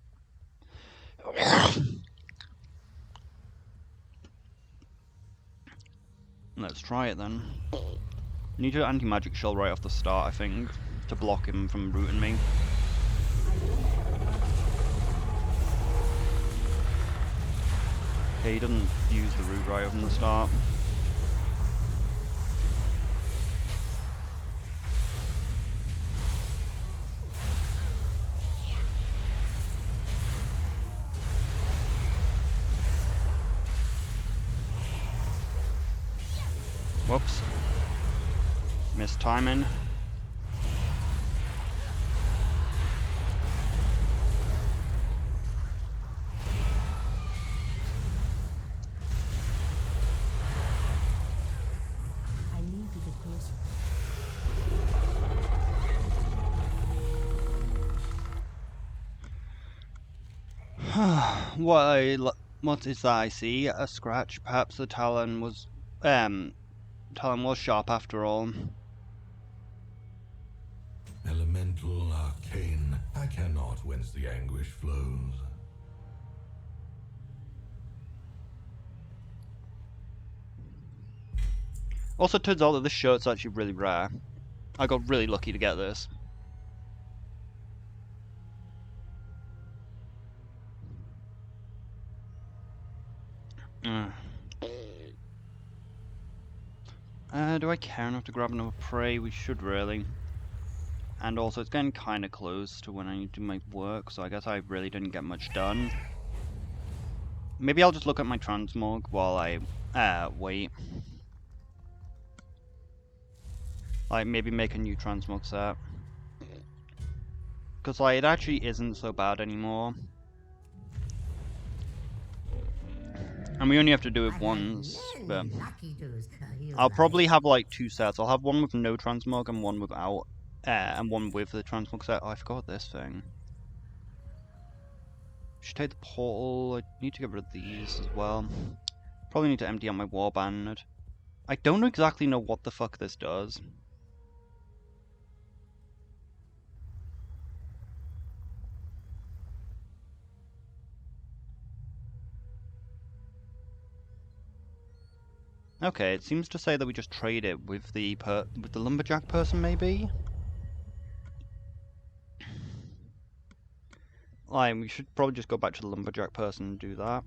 Speaker 1: Let's try it then. Need to anti-magic shell right off the start, I think, to block him from rooting me. Okay, he doesn't use the root right from the start. Whoops. Missed timing.
Speaker 2: I need to get closer.
Speaker 1: What is that I see? A scratch. Perhaps the talon was sharp after all.
Speaker 3: Elemental, arcane, I cannot whence the anguish flows.
Speaker 1: Also, turns out that this shirt's actually really rare. I got really lucky to get this. Do I care enough to grab another prey? We should really. And also, it's getting kind of close to when I need to do my work, so I guess I really didn't get much done. Maybe I'll just look at my transmog while I wait. Like, maybe make a new transmog set. Because, like, it actually isn't so bad anymore. And we only have to do it once, but I'll probably have like 2 sets. I'll have one with no transmog and one without, and one with the transmog set. Oh, I forgot this thing. Should take the portal. I need to get rid of these as well. Probably need to empty out my warband. I don't exactly know what the fuck this does. Okay, it seems to say that we just trade it with the lumberjack person, maybe? Like, we should probably just go back to the lumberjack person and do that.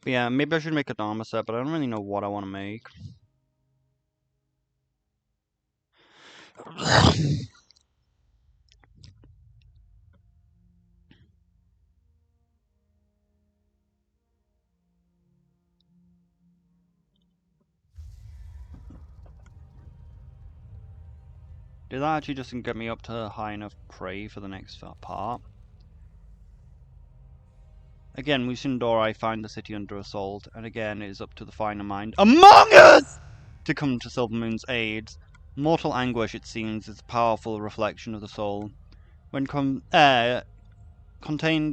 Speaker 1: But yeah, maybe I should make an armor set, but I don't really know what I want to make. Did that actually just get me up to high enough prey for the next part? Again, Musindori find the city under assault, and again it is up to the finer mind among us to come to Silvermoon's aid. Mortal anguish, it seems, is a powerful reflection of the soul. When contained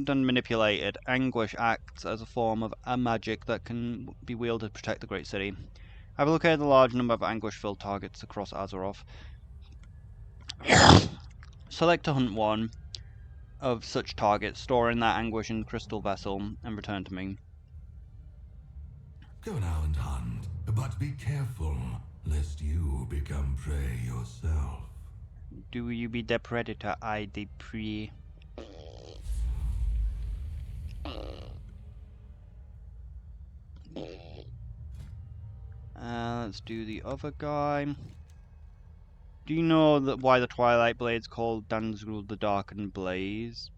Speaker 1: and manipulated, anguish acts as a form of a magic that can be wielded to protect the great city. I've located a large number of anguish-filled targets across Azeroth. select to hunt one of such targets, storing that anguish in crystal vessel, and return to me.
Speaker 3: Go now and hunt, but be careful, lest you become prey yourself.
Speaker 1: Do you be the predator, I the prey? Let's do the other guy. Do you know that why the Twilight Blade's called Danzrul the Darkened Blaze?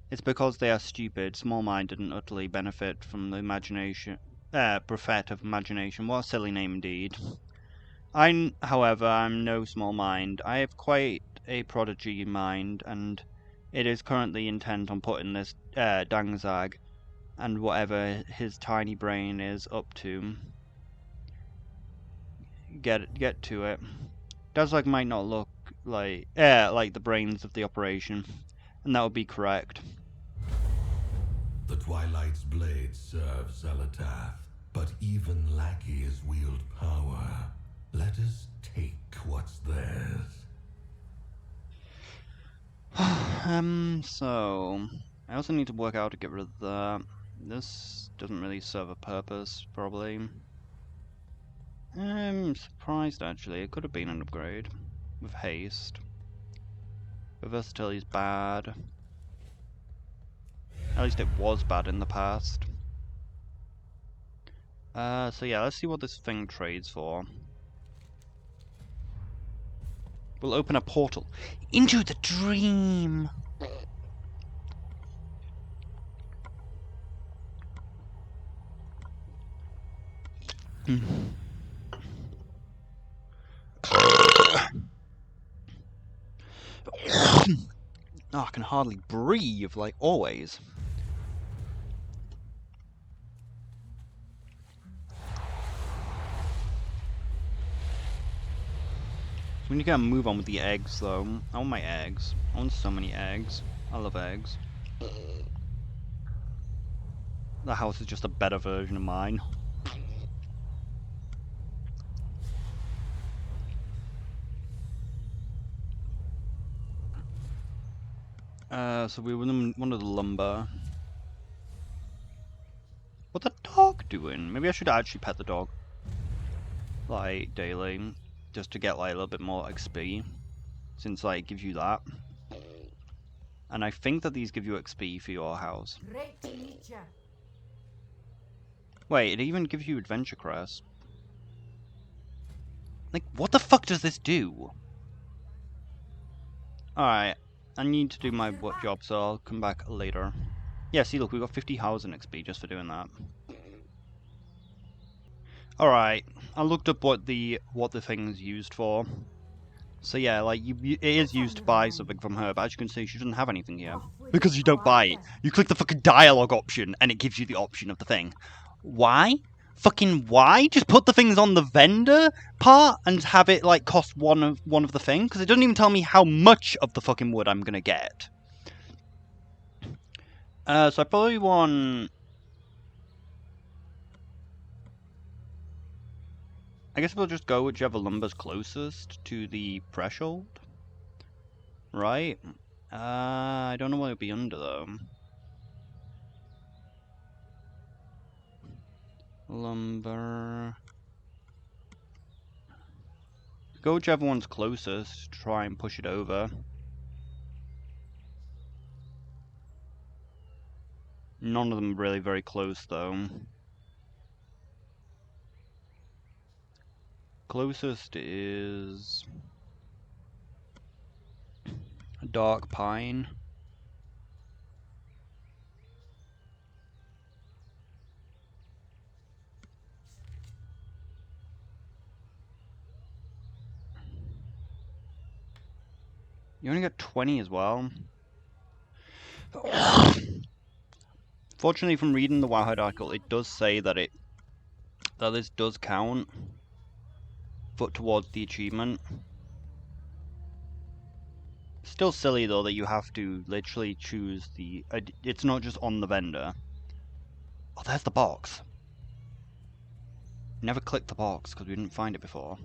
Speaker 1: It's because they are stupid, small-minded, and utterly benefit from the imagination, prophet of imagination. What a silly name indeed. However, I'm no small mind. I have quite a prodigy mind, and it is currently intent on putting this Dangzag and whatever his tiny brain is up to. Get to it. Dangzag might not look like the brains of the operation, and that would be correct.
Speaker 3: The Twilight's blade serves Zelatath, but even lackeys wield power. Let us take what's theirs.
Speaker 1: So I also need to work out to get rid of that. This doesn't really serve a purpose, probably. I'm surprised actually. It could have been an upgrade with haste. But versatility is bad. At least it was bad in the past. So yeah, let's see what this thing trades for. We'll open a portal into the dream. Oh, I can hardly breathe, like always. We need to get a move on with the eggs, though. I want my eggs. I want so many eggs. I love eggs. The house is just a better version of mine. So we wanted the lumber. What's the dog doing? Maybe I should actually pet the dog. Like, daily. Just to get, like, a little bit more XP. Since, like, it gives you that. And I think that these give you XP for your house.
Speaker 2: Great to meet ya.
Speaker 1: Wait, it even gives you Adventure Crest. Like, what the fuck does this do? Alright, I need to do my job, so I'll come back later. Yeah, see, look, we got 50,000 XP just for doing that. Alright, I looked up what the thing's used for. So yeah, like, it is used to buy something from her, but as you can see, she doesn't have anything here. Because you don't buy it. You click the fucking dialogue option, and it gives you the option of the thing. Why? Fucking why? Just put the things on the vendor part and have it like cost one of the things, because it doesn't even tell me how much of the fucking wood I'm gonna get. So I probably want. I guess we'll just go whichever lumber's closest to the threshold. Right? I don't know what it'd be under though. Lumber. Go whichever one's closest, try and push it over. None of them really very close though. Closest is a dark pine. You only get 20 as well. Fortunately, from reading the Wowhead article, it does say that this does count, but towards the achievement. Still silly though that you have to literally choose the. It's not just on the vendor. Oh, there's the box. Never clicked the box because we didn't find it before.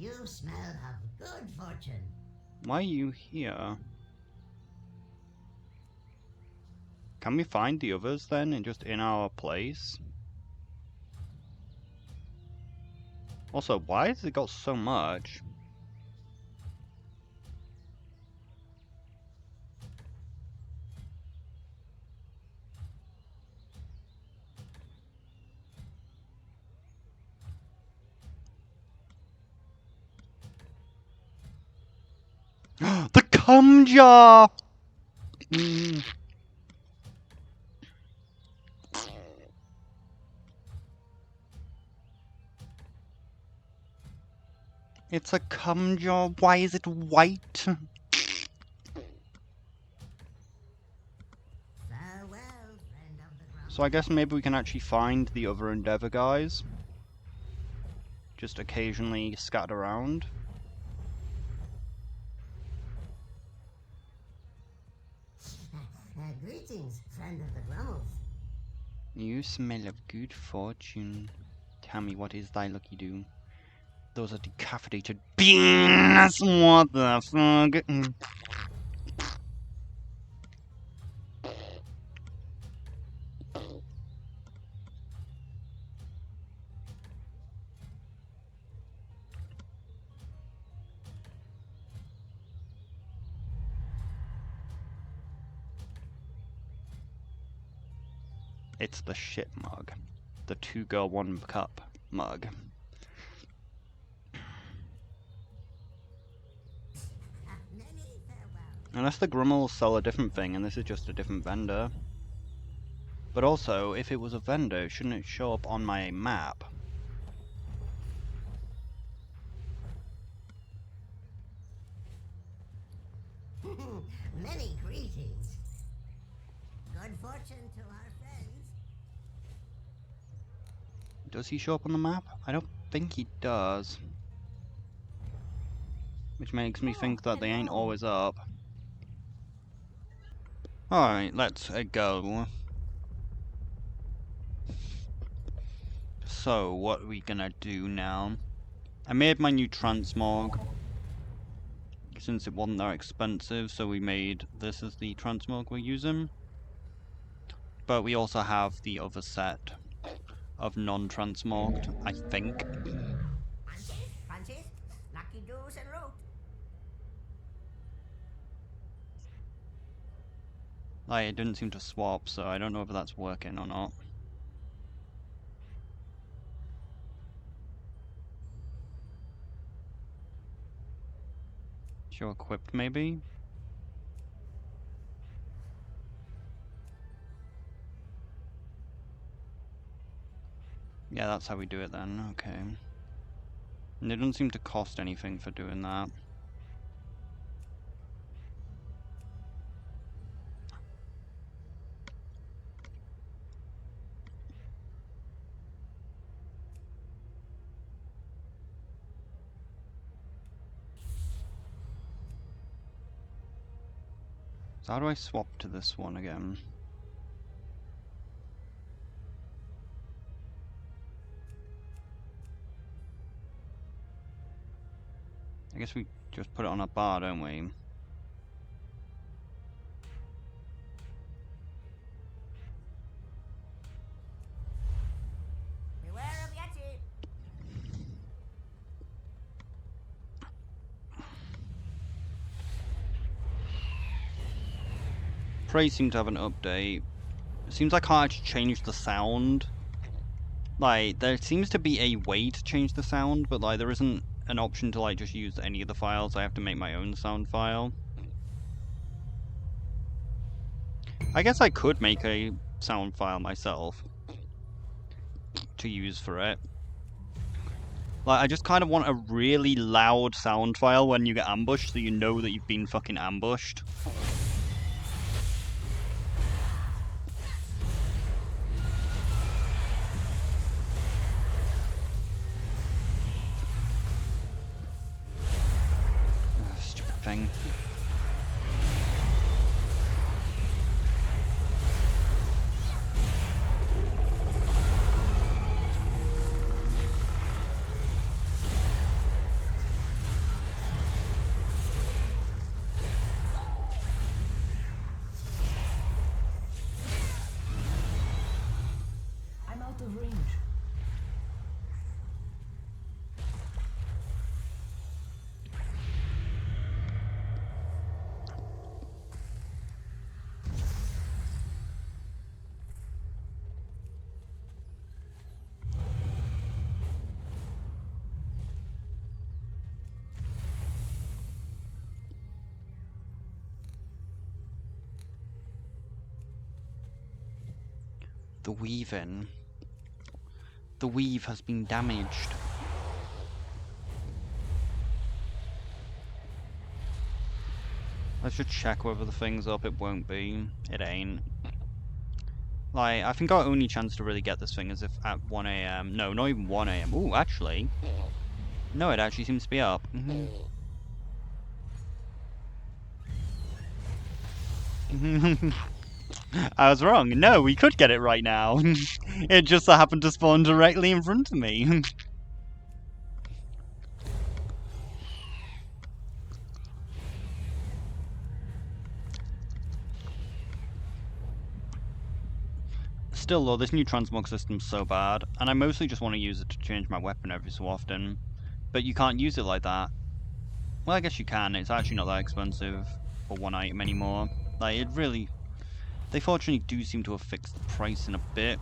Speaker 8: You smell of good fortune.
Speaker 1: Why are you here? Can we find the others then, and just in our place? Also, why has it got so much? The cum jar! Mm. It's a cum jar. Why is it white?
Speaker 8: Farewell, friend of the ground.
Speaker 1: So I guess maybe we can actually find the other Endeavor guys. Just occasionally scattered around.
Speaker 8: Greetings, friend of the Grummels.
Speaker 1: You smell of good fortune. Tell me, what is thy lucky doom? Those are decapitated beans! What the fuck? It's the shit mug. The 2 girl 1 cup mug.
Speaker 8: Many farewells.
Speaker 1: Unless the Grummels sell a different thing and this is just a different vendor. But also, if it was a vendor, shouldn't it show up on my map?
Speaker 8: Many greetings. Good fortune to our friends.
Speaker 1: Does he show up on the map? I don't think he does. Which makes me think that they ain't always up. Alright, let's go. So, what are we gonna do now? I made my new transmog. Since it wasn't that expensive, so we made this as the transmog we're using. But we also have the other set of non-transmogged, I think.
Speaker 8: Francis, lucky do's and root.
Speaker 1: Like, it didn't seem to swap, so I don't know if that's working or not. Show equipped, maybe? Yeah, that's how we do it then, okay. And it doesn't seem to cost anything for doing that. So how do I swap to this one again? I guess we just put it on a bar, don't we?
Speaker 8: Beware of Yeti.
Speaker 1: Prey seemed to have an update. It seems I can't actually change the sound. Like, there seems to be a way to change the sound, but like there isn't an option to like just use any of the files. I have to make my own sound file. I guess I could make a sound file myself to use for it. Like, I just kind of want a really loud sound file when you get ambushed, so you know that you've been fucking ambushed. Stupid thing. The weaving. The weave has been damaged. Let's just check whether the thing's up. It won't be. It ain't. Like, I think our only chance to really get this thing is if at 1 AM. No, not even 1 AM. Ooh, actually. No, it actually seems to be up. I was wrong. No, we could get it right now. It just so happened to spawn directly in front of me. Still though, this new transmog system's so bad, and I mostly just want to use it to change my weapon every so often. But you can't use it like that. Well, I guess you can. It's actually not that expensive for one item anymore. Like, it really... They fortunately do seem to have fixed the price in a bit.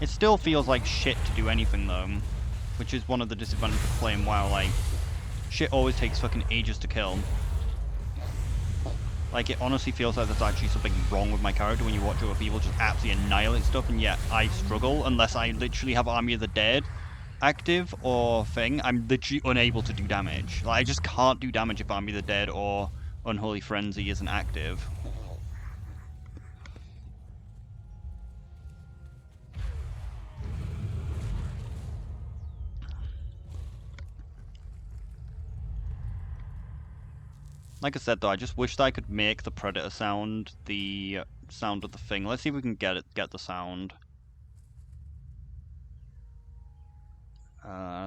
Speaker 1: It still feels like shit to do anything though, which is one of the disadvantages of playing WoW. Like, shit always takes fucking ages to kill. Like, it honestly feels like there's actually something wrong with my character when you watch other people just absolutely annihilate stuff, and yet I struggle unless I literally have Army of the Dead active or thing. I'm literally unable to do damage. Like, I just can't do damage if Army of the Dead or Unholy Frenzy isn't active. Like I said though, I just wish that I could make the Predator sound the sound of the thing. Let's see if we can get the sound.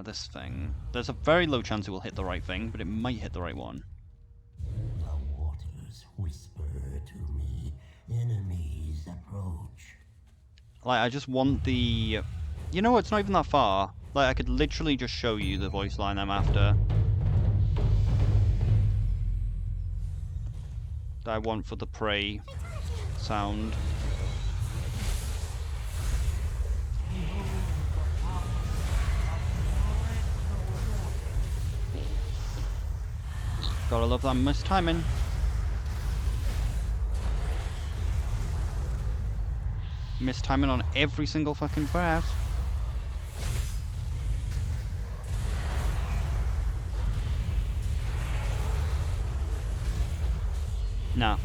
Speaker 1: This thing. There's a very low chance it will hit the right thing, but it might hit the right one.
Speaker 8: The waters whisper to me, enemies approach.
Speaker 1: Like, I just want the... You know what, it's not even that far. Like, I could literally just show you the voice line I'm after. That I want for the prey sound. Gotta love that mistiming. Mistiming on every single fucking breath. No.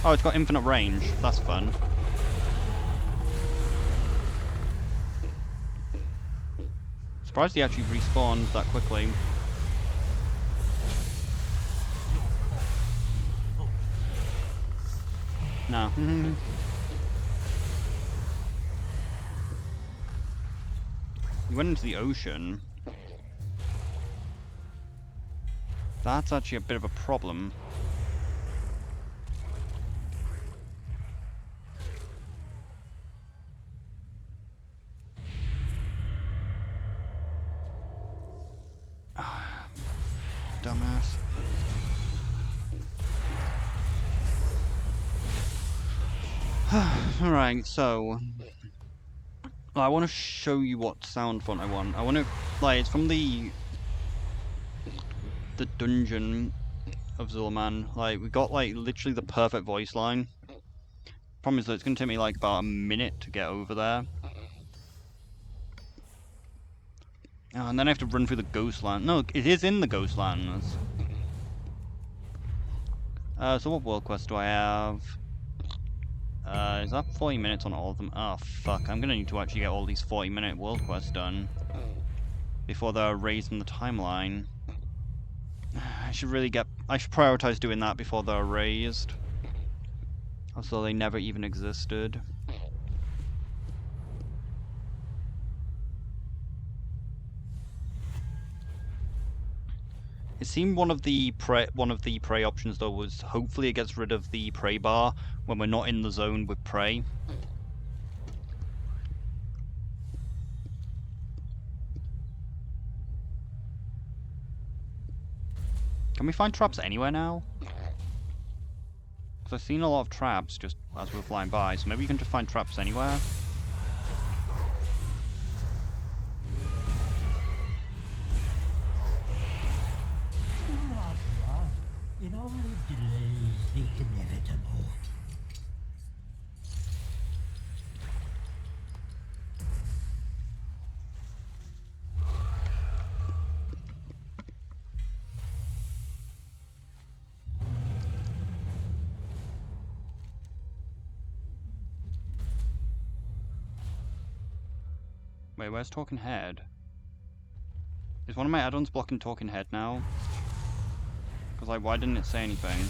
Speaker 1: Oh, it's got infinite range. That's fun. Surprised he actually respawned that quickly. No. He went into the ocean. That's actually a bit of a problem. Dumbass. Alright, so... I want to show you what sound font I want. I want to... Like, it's from the dungeon of Zul'Aman. Like, we got, like, literally the perfect voice line. Problem is that it's going to take me, like, about a minute to get over there. Oh, and then I have to run through the ghost land. No, it is in the ghost lands. So what world quest do I have? Is that 40 minutes on all of them? Oh, fuck. I'm gonna need to actually get all these 40-minute world quests done before they're raised in the timeline. I should prioritize doing that before they're raised. Also, they never even existed. It seemed one of the prey options though was hopefully it gets rid of the prey bar when we're not in the zone with prey. Can we find traps anywhere now? Because I've seen a lot of traps just as we're flying by, so maybe you can just find traps anywhere.
Speaker 8: It only delays the inevitable.
Speaker 1: Wait, where's Talking Head? Is one of my add-ons blocking Talking Head now? Because, like, why didn't it say anything?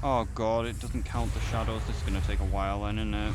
Speaker 1: Oh god, it doesn't count the shadows. This is gonna take a while then, isn't it?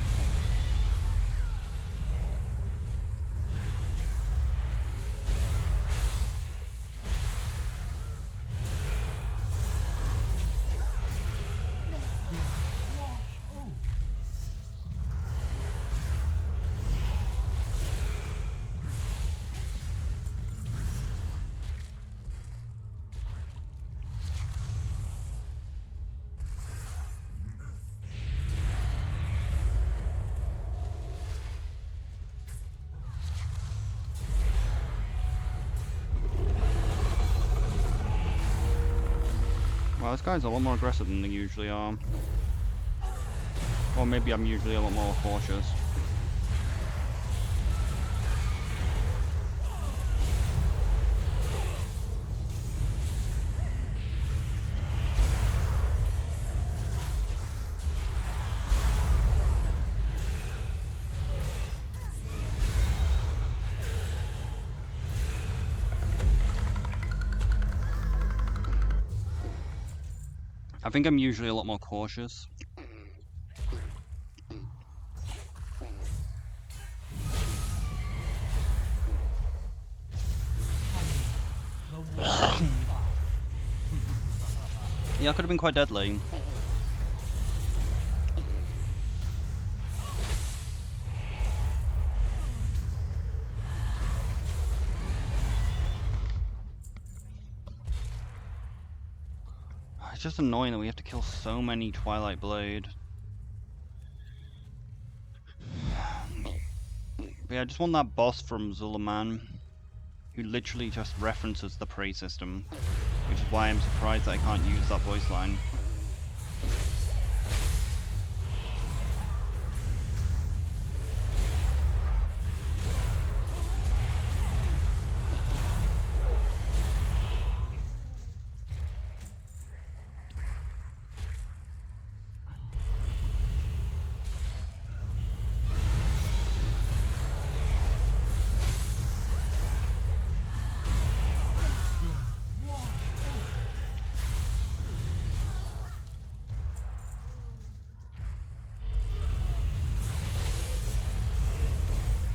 Speaker 1: Well, this guy's a lot more aggressive than they usually are. Or maybe I'm usually a lot more cautious. I think I'm usually a lot more cautious. Yeah, it could have been quite deadly. It's just annoying that we have to kill so many Twilight Blade. But yeah, I just want that boss from Zulaman, who literally just references the prey system, which is why I'm surprised that I can't use that voice line.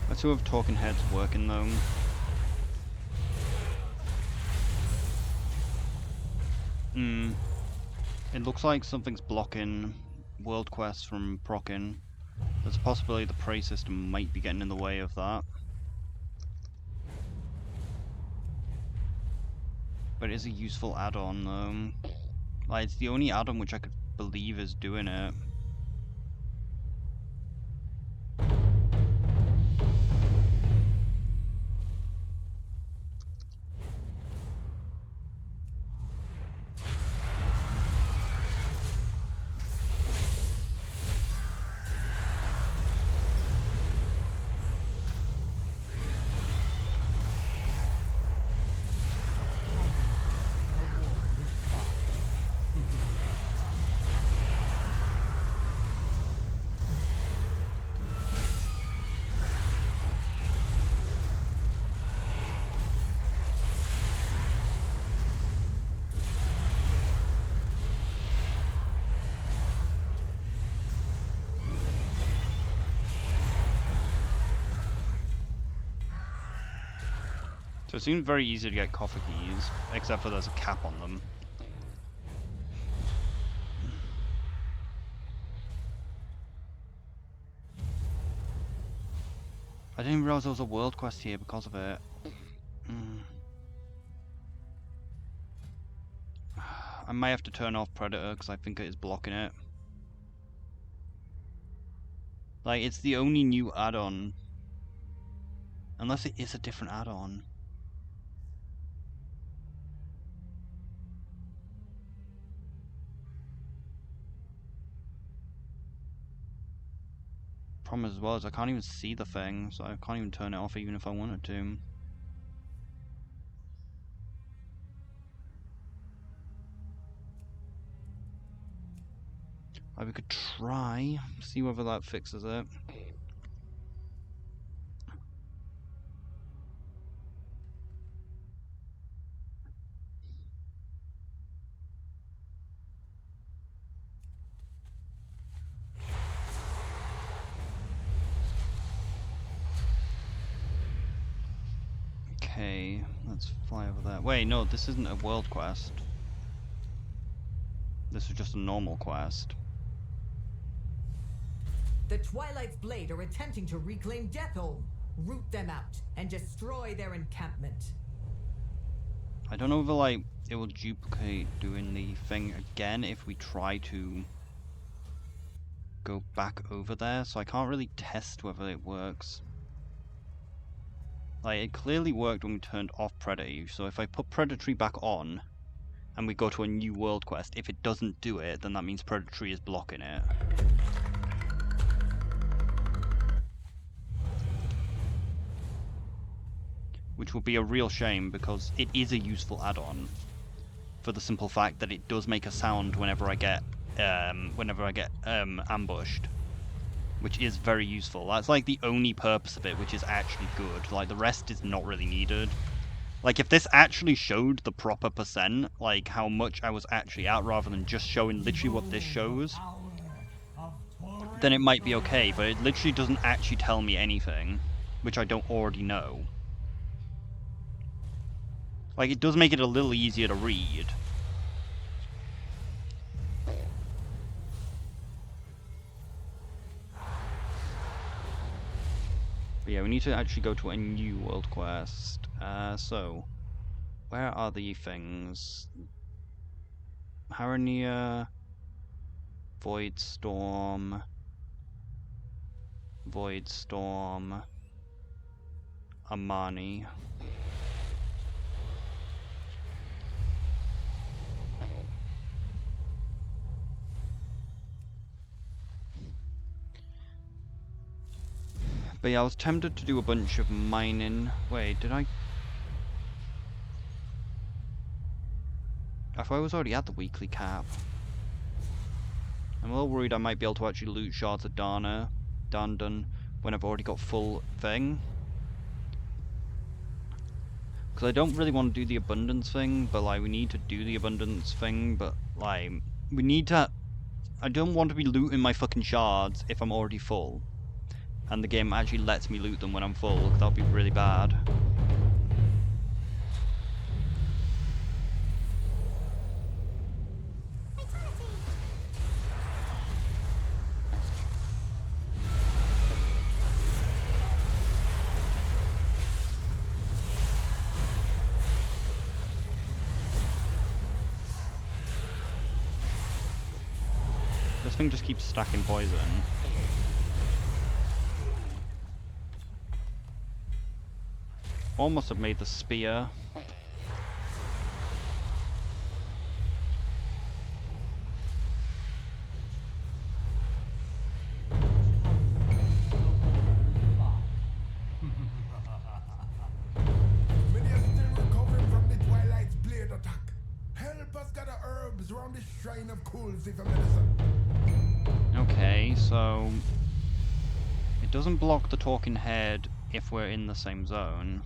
Speaker 1: Let's see if Talking Head's working though. It looks like something's blocking world quests from proccing. There's a possibility the prey system might be getting in the way of that. But it is a useful add-on though. Like, it's the only add-on which I could believe is doing it. So it seems very easy to get coffer keys, except for there's a cap on them. I didn't realize there was a world quest here because of it. I might have to turn off Predator because I think it is blocking it. Like, it's the only new add-on. Unless it is a different add-on. Problem as well is I can't even see the thing, so I can't even turn it off even if I wanted to. We could try, see whether that fixes it. Okay, let's fly over there. Wait, no, this isn't a world quest. This is just a normal quest.
Speaker 10: The Twilight's Blade are attempting to reclaim Deathholm. Root them out and destroy their encampment.
Speaker 1: I don't know if like it will duplicate doing the thing again if we try to go back over there, so I can't really test whether it works. Like, it clearly worked when we turned off Predatory, so if I put Predatory back on and we go to a new world quest, if it doesn't do it, then that means Predatory is blocking it. Which would be a real shame, because it is a useful add-on, for the simple fact that it does make a sound whenever I get ambushed, which is very useful. That's like the only purpose of it which is actually good. Like, the rest is not really needed. Like, if this actually showed the proper percent, like how much I was actually at, rather than just showing literally what this shows, then it might be okay, but it literally doesn't actually tell me anything which I don't already know. Like, it does make it a little easier to read. But yeah, we need to actually go to a new world quest. So, where are the things? Harania, Voidstorm, Amani. But yeah, I was tempted to do a bunch of mining. Wait, did I? I thought I was already at the weekly cap. I'm a little worried I might be able to actually loot shards of Dandun when I've already got full thing. Because I don't really want to do the abundance thing, but like we need to do the abundance thing, but like we need to... I don't want to be looting my fucking shards if I'm already full. And the game actually lets me loot them when I'm full, that would be really bad. This thing just keeps stacking poison. Almost have made the spear.
Speaker 3: Many are still recovering from the Twilight's Blade attack. Help us gather herbs around the shrine of Coolsey for medicine.
Speaker 1: Okay, so it doesn't block the talking head if we're in the same zone.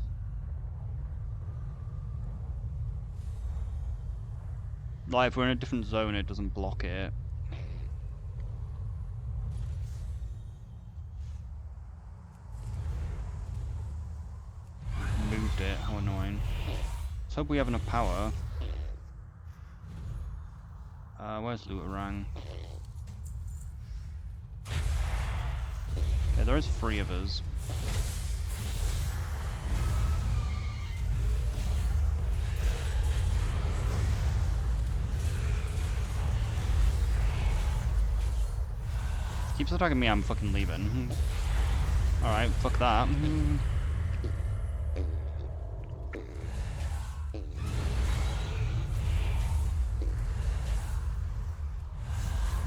Speaker 1: Like, if we're in a different zone, it doesn't block it. Moved it, how annoying. Let's hope we have enough power. Where's Looterang? Yeah, there is 3 of us. Keeps attacking me, I'm fucking leaving. Alright, fuck that.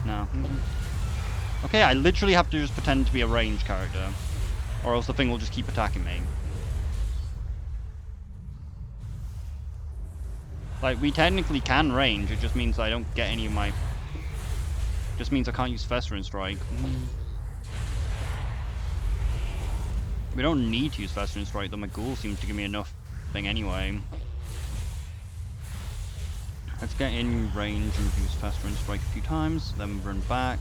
Speaker 1: No. Okay, I literally have to just pretend to be a ranged character, or else the thing will just keep attacking me. Like, we technically can range, it just means I don't get any of my... Just means I can't use Festering Strike. We don't need to use Festering Strike, though my ghoul seems to give me enough thing anyway. Let's get in range and use Festering Strike a few times, then run back.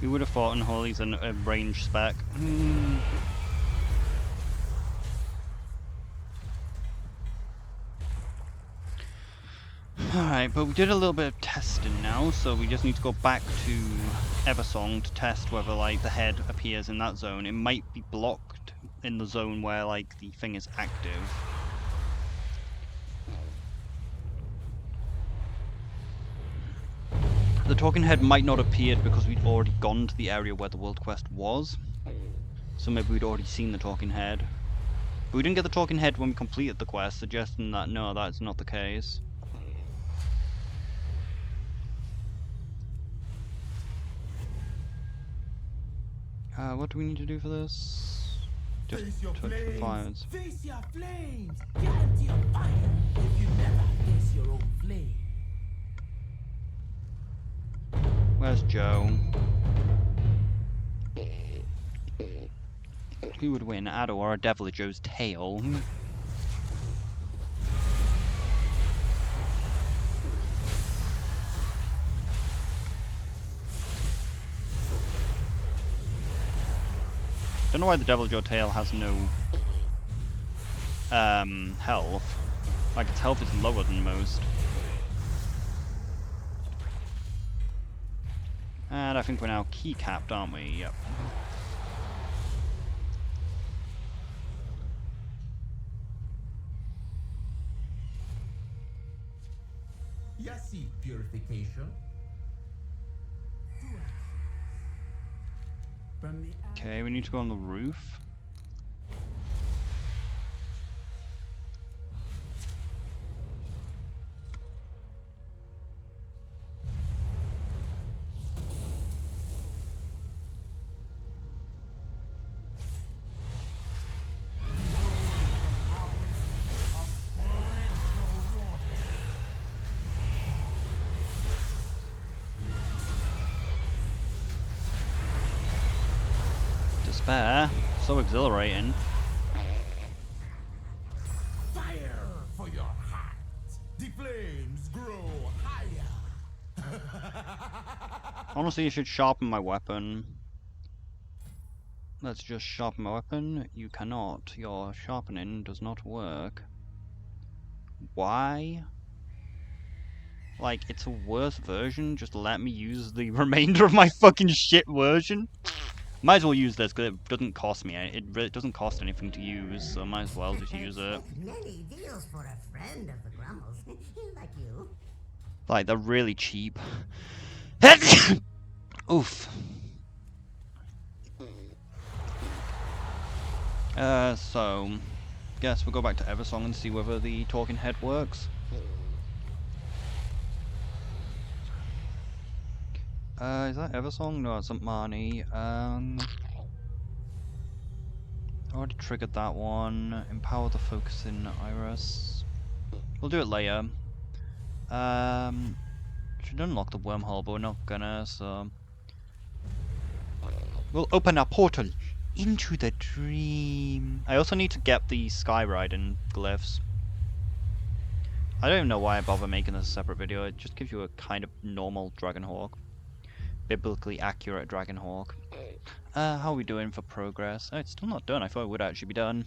Speaker 1: Who would have thought Unholy's a range spec? Alright, but we did a little bit of testing now, so we just need to go back to Eversong to test whether, like, the head appears in that zone. It might be blocked in the zone where, like, the thing is active. The talking head might not have appeared because we'd already gone to the area where the world quest was. So maybe we'd already seen the talking head. But we didn't get the talking head when we completed the quest, suggesting that no, that's not the case. What do we need to do for this? Just touch the fires.
Speaker 3: Face your flames! Guarantee a fire if you never face your own flame.
Speaker 1: Where's Joe? Who would win, Addo or a Devil of Joe's tail? Don't know why the Devil of Joe tail has no health. Like, its health is lower than most. And I think we're now keycapped, aren't we? Yep.
Speaker 3: You see purification?
Speaker 1: Okay, we need to go on the roof. Despair. So exhilarating.
Speaker 3: Fire for your heart. The flames grow higher.
Speaker 1: Honestly, you should sharpen my weapon. Let's just sharpen my weapon. You cannot. Your sharpening does not work. Why? Like, it's a worse version. Just let me use the remainder of my fucking shit version. Might as well use this because it doesn't cost me. It doesn't cost anything to use, so might as well just use it.
Speaker 8: Many deals for a friend of the Grummles, like you.
Speaker 1: Like, they're really cheap. Oof. So, guess we'll go back to Eversong and see whether the talking head works. Is that Eversong? No, it's not Marnie. I already triggered that one. Empower the focusing iris. We'll do it later. Should unlock the wormhole, but we're not gonna, so... We'll open our portal into the dream. I also need to get the Skyriding glyphs. I don't even know why I bother making this a separate video. It just gives you a kind of normal Dragonhawk. Biblically accurate Dragonhawk. How are we doing for progress? Oh, it's still not done. I thought it would actually be done.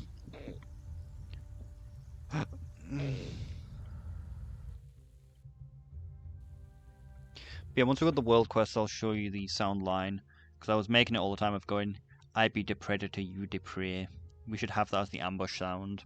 Speaker 1: Yeah, once we got the world quest, I'll show you the sound line. Because I was making it all the time of going, I be the predator, you the prey. We should have that as the ambush sound.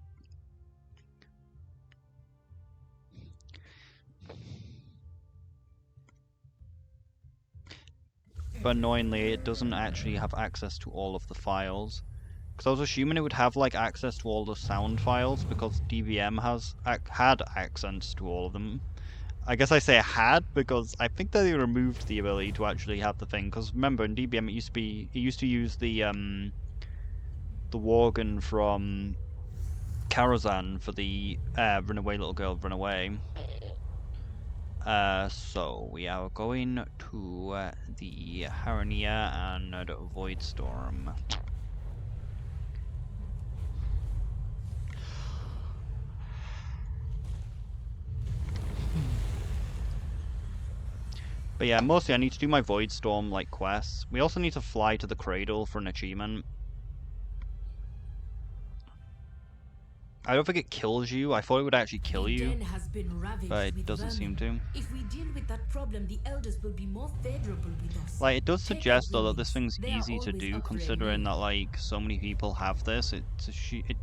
Speaker 1: But annoyingly, it doesn't actually have access to all of the files. Because I was assuming it would have like access to all the sound files because DVM had access to all of them. I guess I say had because I think that they removed the ability to actually have the thing. Because remember, in DBM it used to use the Worgen from Karazhan for the Run Away Little Girl, Run Away. So we are going to the Harania and Voidstorm. But yeah, mostly I need to do my Voidstorm like quests. We also need to fly to the Cradle for an achievement. I don't think it kills you. I thought it would actually kill you, but it doesn't seem to.
Speaker 2: If we deal with that problem, the elders will be more favorable with us.
Speaker 1: Like, it does
Speaker 2: Take
Speaker 1: suggest
Speaker 2: our
Speaker 1: though that this
Speaker 2: rulings.
Speaker 1: thing's
Speaker 2: They are
Speaker 1: easy to
Speaker 2: always
Speaker 1: do,
Speaker 2: up for a
Speaker 1: considering that
Speaker 2: meal.
Speaker 1: like so many people have this. It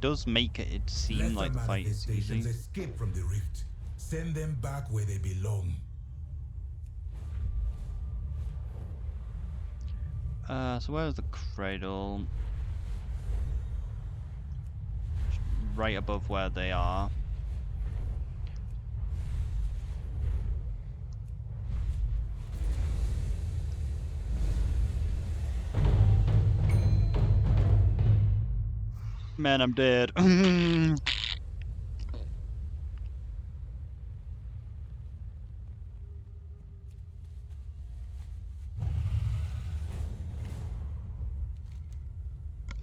Speaker 1: does make it seem like the fight is easy.
Speaker 3: Manifestations escape from the rift. Send them back where they belong.
Speaker 1: So where's the Cradle? Right above where they are. Man, I'm dead.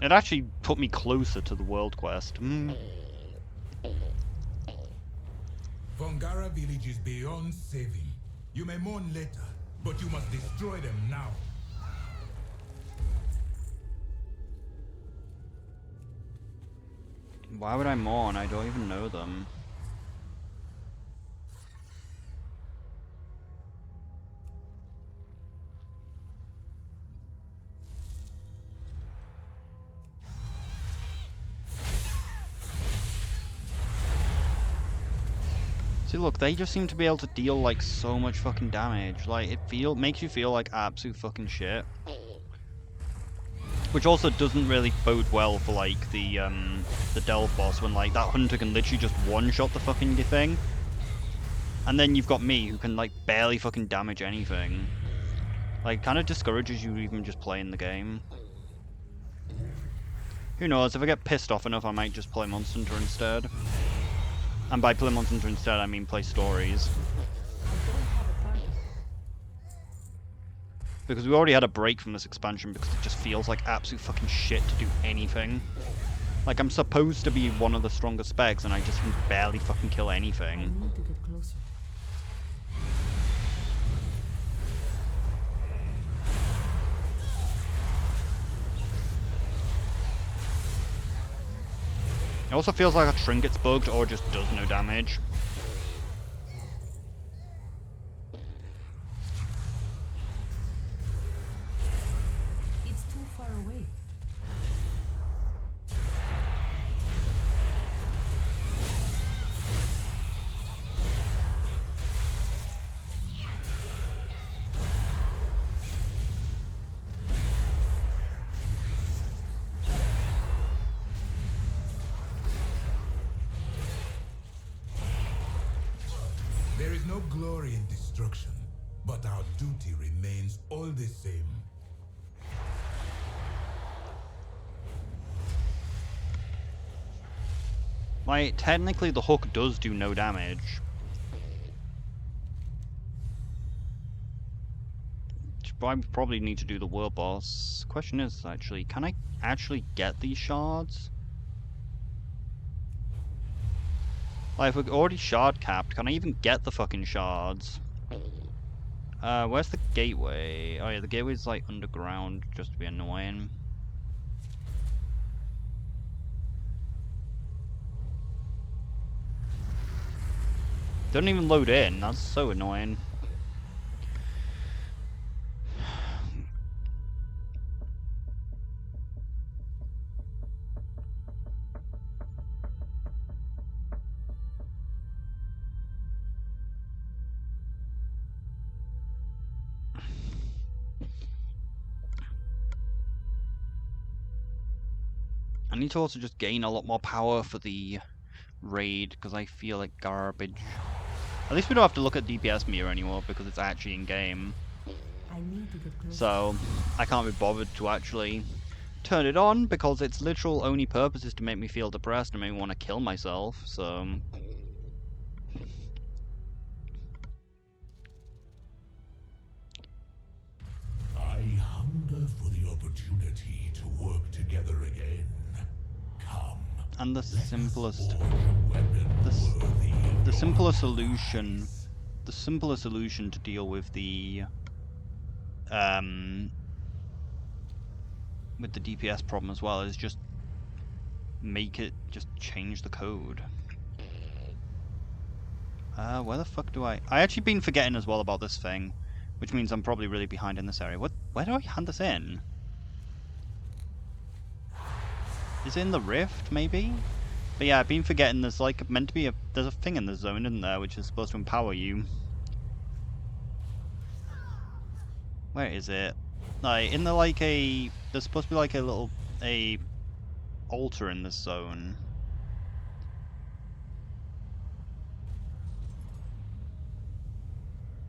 Speaker 1: It actually put me closer to the world quest.
Speaker 3: Vongara village is beyond saving. You may mourn later, but you must destroy them now.
Speaker 1: Why would I mourn? I don't even know them. See, look, they just seem to be able to deal like so much fucking damage. Like, makes you feel like absolute fucking shit. Which also doesn't really bode well for like the delve boss when like that hunter can literally just one-shot the fucking thing. And then you've got me who can like barely fucking damage anything. Like, kind of discourages you even just playing the game. Who knows, if I get pissed off enough I might just play Monster Hunter instead. And by play Monster Hunter instead I mean play stories. Because we already had a break from this expansion because it just feels like absolute fucking shit to do anything. Like, I'm supposed to be one of the strongest specs and I just can barely fucking kill anything.
Speaker 2: I need to get closer.
Speaker 1: It also feels like a trinket's bugged or just does no damage.
Speaker 2: It's too far away.
Speaker 3: There is no glory in destruction, but our duty remains all the same.
Speaker 1: Like, technically the hook does do no damage. I probably need to do the world boss. Question is, actually, can I actually get these shards? Like, if we're already shard capped, can I even get the fucking shards? Where's the gateway? Oh yeah, the gateway's like underground, just to be annoying. Doesn't even load in, that's so annoying. I need to also just gain a lot more power for the raid, because I feel like garbage. At least we don't have to look at DPS meter anymore, because it's actually in-game.
Speaker 2: I need to get closer.
Speaker 1: So, I can't be bothered to actually turn it on, because its literal only purpose is to make me feel depressed and make me want to kill myself, so...
Speaker 3: I hunger for the opportunity to work together again. Come.
Speaker 1: And the simplest...
Speaker 3: Forge a weapon worthy of
Speaker 1: The
Speaker 3: your
Speaker 1: simpler solution... The simpler solution to deal with the... with the DPS problem as well is just just change the code. Where the fuck do I actually been forgetting as well about this thing, which means I'm probably really behind in this area. Where do I hand this in? Is it in the rift, maybe? But yeah, I've been forgetting there's like meant to be there's a thing in the zone, isn't there, which is supposed to empower you. Where is it? Like, in the there's supposed to be like a altar in this zone.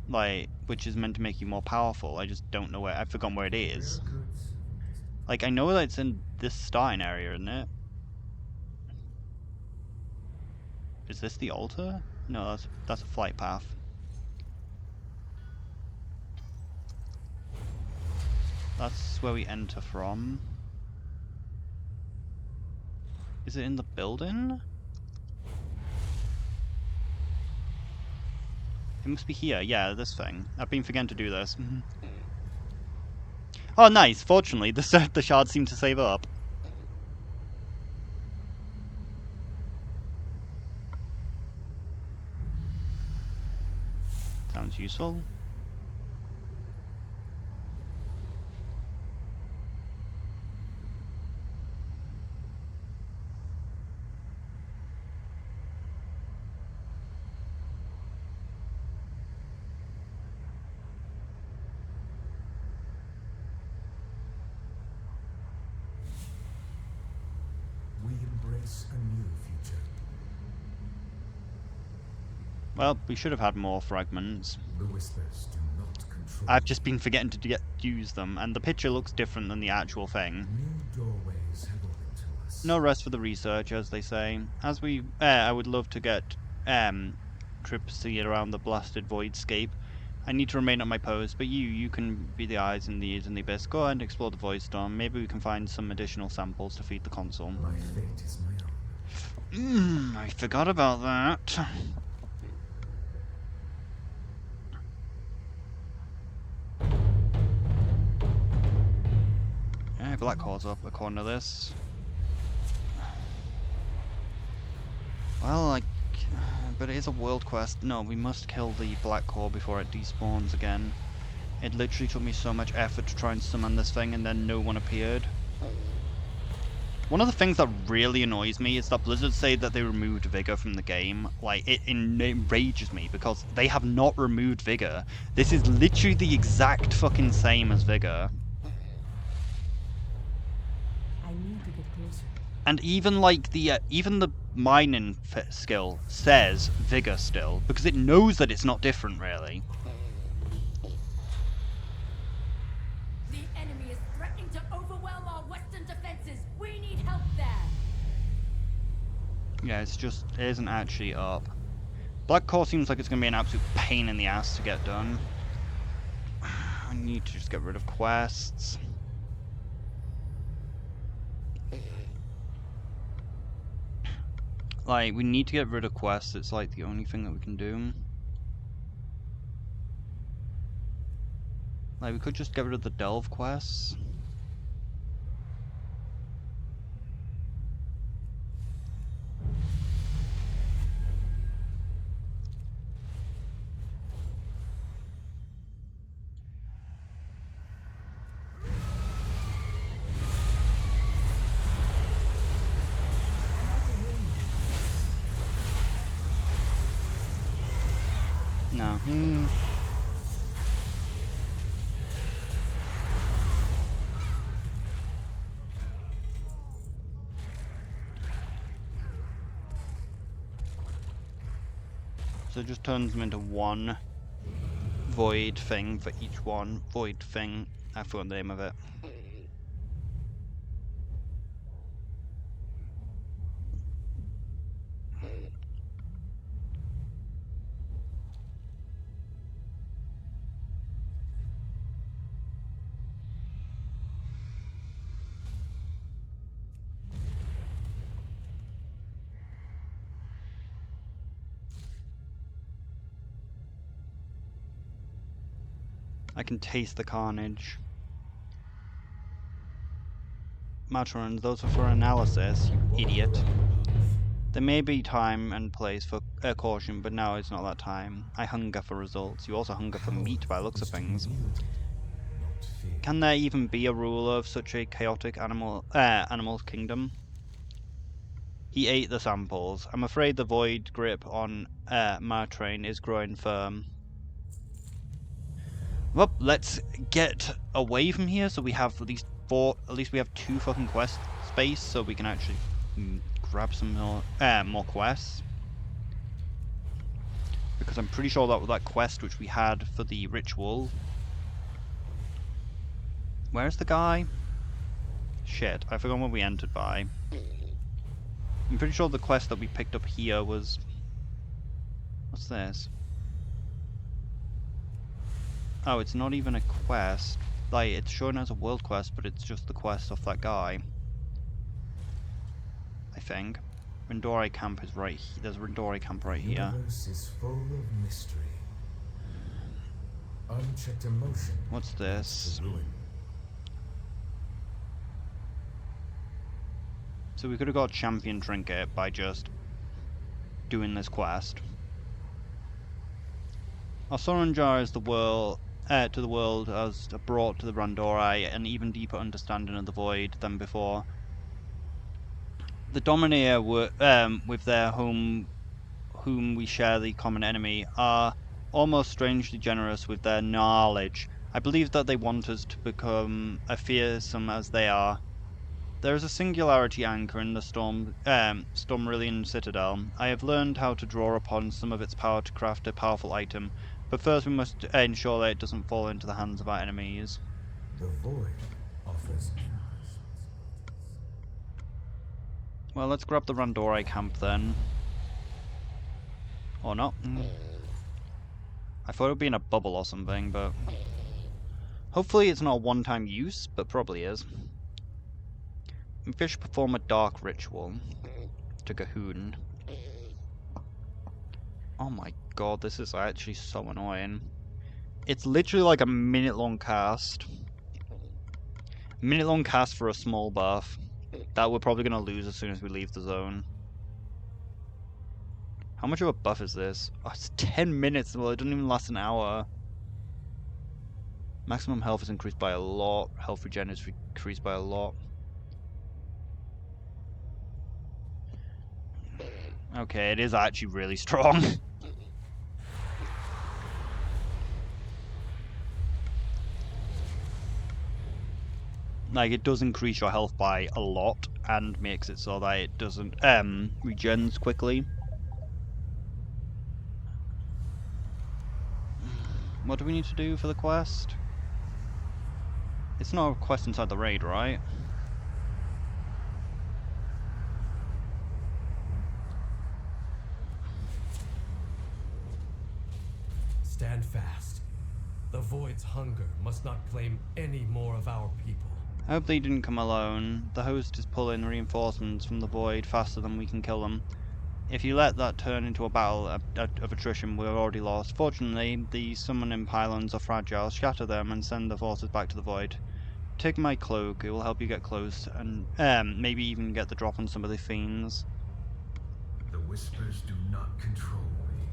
Speaker 1: Like, which is meant to make you more powerful. I just don't know where, I've forgotten where it is. Like, I know that it's in this starting area, isn't it? Is this the altar? No, that's a flight path. That's where we enter from. Is it in the building? It must be here. Yeah, this thing. I've been forgetting to do this. Oh, nice. Fortunately, the shards seem to save up. Sounds useful.
Speaker 3: We embrace a new future.
Speaker 1: Well, we should have had more fragments.
Speaker 3: The whispers do not control.
Speaker 1: I've just been forgetting to use them, and the picture looks different than the actual thing.
Speaker 3: New doorways have opened to us.
Speaker 1: No rest for the research, as they say. As we, I would love to get Tripsy around the blasted voidscape. I need to remain on my post, but you can be the eyes and the ears in the abyss. Go ahead and explore the void storm. Maybe we can find some additional samples to feed the console.
Speaker 3: My fate is my own.
Speaker 1: I forgot about that. Yeah, Black Core's up according to this. Well, but it is a world quest. No, we must kill the Black Core before it despawns again. It literally took me so much effort to try and summon this thing, and then no one appeared. One of the things that really annoys me is that Blizzard say that they removed Vigor from the game. Like, it enrages me, because they have not removed Vigor. This is literally the exact fucking same as Vigor.
Speaker 2: I need to get closer.
Speaker 1: And even like even the mining skill says Vigor still, because it knows that it's not different really.
Speaker 5: The enemy is threatening to overwhelm our western defenses. We need help there.
Speaker 1: Yeah, it isn't actually up. Black Core seems like it's going to be an absolute pain in the ass to get done. I need to just get rid of quests. Like, we need to get rid of quests, it's like the only thing that we can do. Like, we could just get rid of the delve quests. No. So it just turns them into one void thing for each one. Void thing. I forgot the name of it. I can taste the carnage. Matrons, those are for analysis, you idiot. There may be time and place for caution, but now it's not that time. I hunger for results. You also hunger for meat by the looks of things. Can there even be a ruler of such a chaotic animal's kingdom? He ate the samples. I'm afraid the void grip on Martrain is growing firm. Well, let's get away from here so we have at least we have 2 fucking quest space so we can actually grab some more quests. Because I'm pretty sure that was that quest which we had for the ritual. Where's the guy? Shit, I forgot what we entered by. I'm pretty sure the quest that we picked up here was... What's this? Oh, it's not even a quest. Like, it's shown as a world quest, but it's just the quest of that guy. I think. Rindori camp is right here. There's a Rindori camp right here.
Speaker 11: The universe is full of mystery. Unchecked emotion.
Speaker 1: What's this? So we could have got champion trinket by just doing this quest. Our Soranjar is the world to the world has brought to the Randori an even deeper understanding of the void than before. The Dominator with their whom we share the common enemy are almost strangely generous with their knowledge. I believe that they want us to become as fearsome as they are. There is a singularity anchor in the Stormrillion Citadel. I have learned how to draw upon some of its power to craft a powerful item, but first we must ensure that it doesn't fall into the hands of our enemies.
Speaker 11: The void offers.
Speaker 1: Well, let's grab the Randori camp then. Or not. I thought it would be in a bubble or something, but... Hopefully it's not a one-time use, but probably is. Fish perform a dark ritual to Gahoon. Oh my god, this is actually so annoying. It's literally like a minute-long cast. Minute-long cast for a small buff that we're probably going to lose as soon as we leave the zone. How much of a buff is this? Oh, it's 10 minutes. Well, it doesn't even last an hour. Maximum health is increased by a lot. Health regen is increased by a lot. Okay, it is actually really strong. Like, it does increase your health by a lot and makes it so that it doesn't regens quickly. What do we need to do for the quest? It's not a quest inside the raid, right?
Speaker 12: Stand fast. The Void's hunger must not claim any more of our people.
Speaker 1: I hope they didn't come alone. The host is pulling reinforcements from the Void faster than we can kill them. If you let that turn into a battle of attrition, we're already lost. Fortunately, the summoning pylons are fragile. Shatter them and send the forces back to the Void. Take my cloak, it will help you get close, and maybe even get the drop on some of the fiends.
Speaker 11: The whispers do not control me.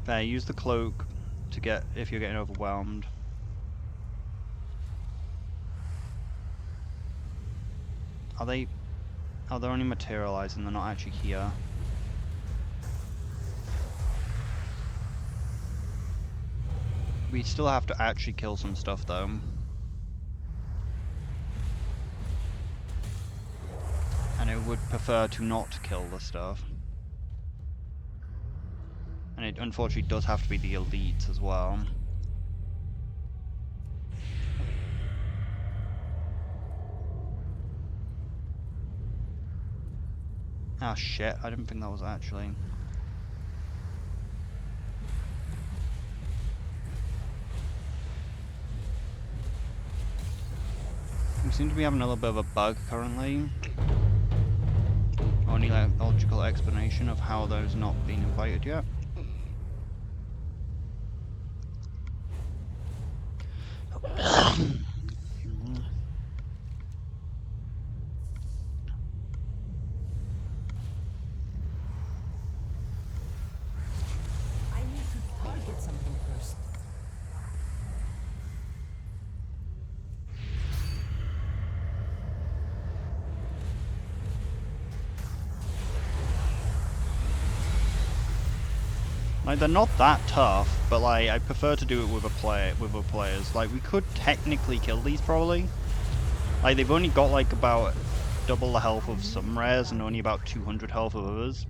Speaker 1: There, use the cloak to get if you're getting overwhelmed. Are they... Oh, they're only materializing, they're not actually here. We still have to actually kill some stuff though. And I would prefer to not kill the stuff. And it unfortunately does have to be the elites as well. Ah shit, I didn't think that was actually... We seem to be having a little bit of a bug currently. Only like logical explanation of how those not been invited yet.
Speaker 2: I need to target something first.
Speaker 1: Like, they're not that tough, but like I prefer to do it with other players. Like, we could technically kill these probably. Like, they've only got like about double the health of some rares and only about 200 health of others.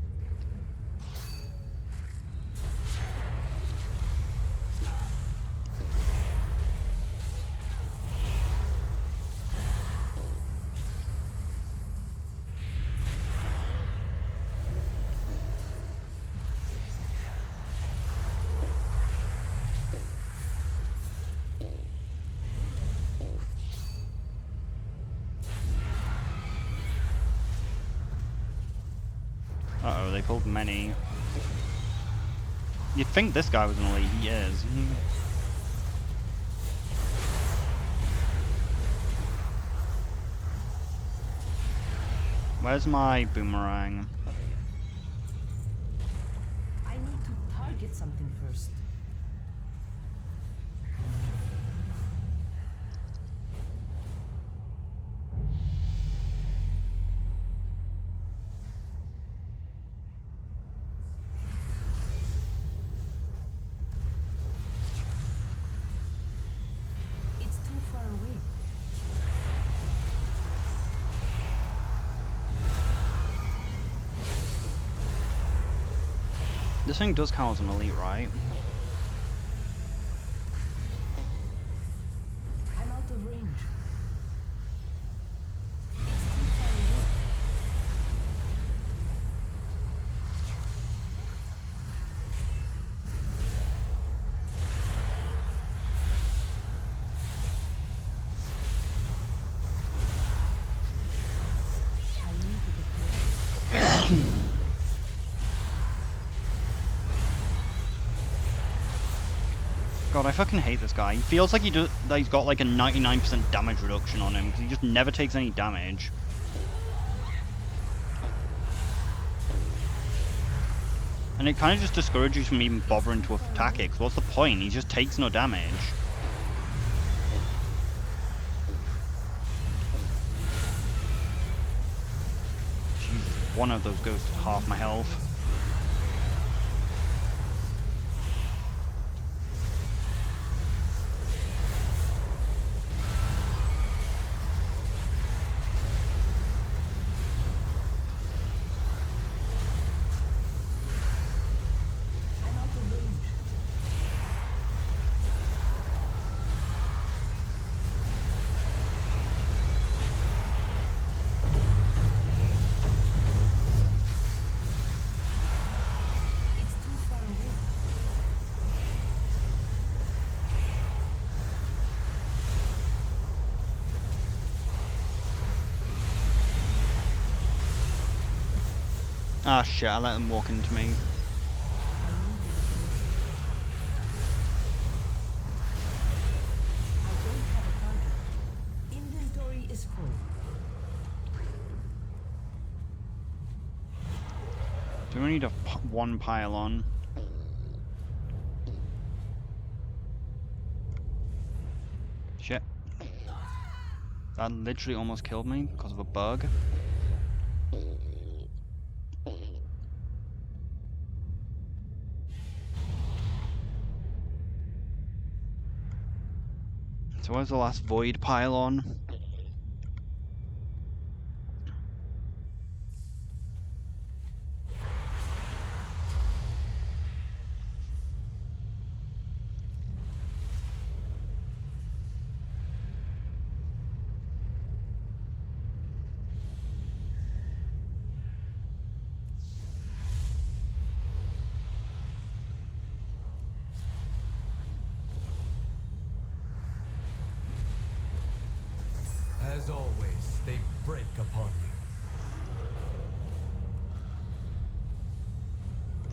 Speaker 1: Uh-oh, they pulled many. You'd think this guy was an elite, he is. Where's my boomerang?
Speaker 2: I need to target something first. It's too far away.
Speaker 1: This thing does count as an elite, right?
Speaker 2: I'm out of range. It's too far away. I need to get closer.
Speaker 1: God, I fucking hate this guy. He feels like that he's got like a 99% damage reduction on him because he just never takes any damage. And it kind of just discourages you from even bothering to attack it, because what's the point? He just takes no damage. Jesus, one of those goes to half my health.
Speaker 2: I'm out of range. It's too far away.
Speaker 1: Ah shit, I let him walk into me.
Speaker 2: I don't have a target. Inventory is full.
Speaker 1: Do we need one pylon? Shit. That literally almost killed me because of a bug. So where's the last void pylon?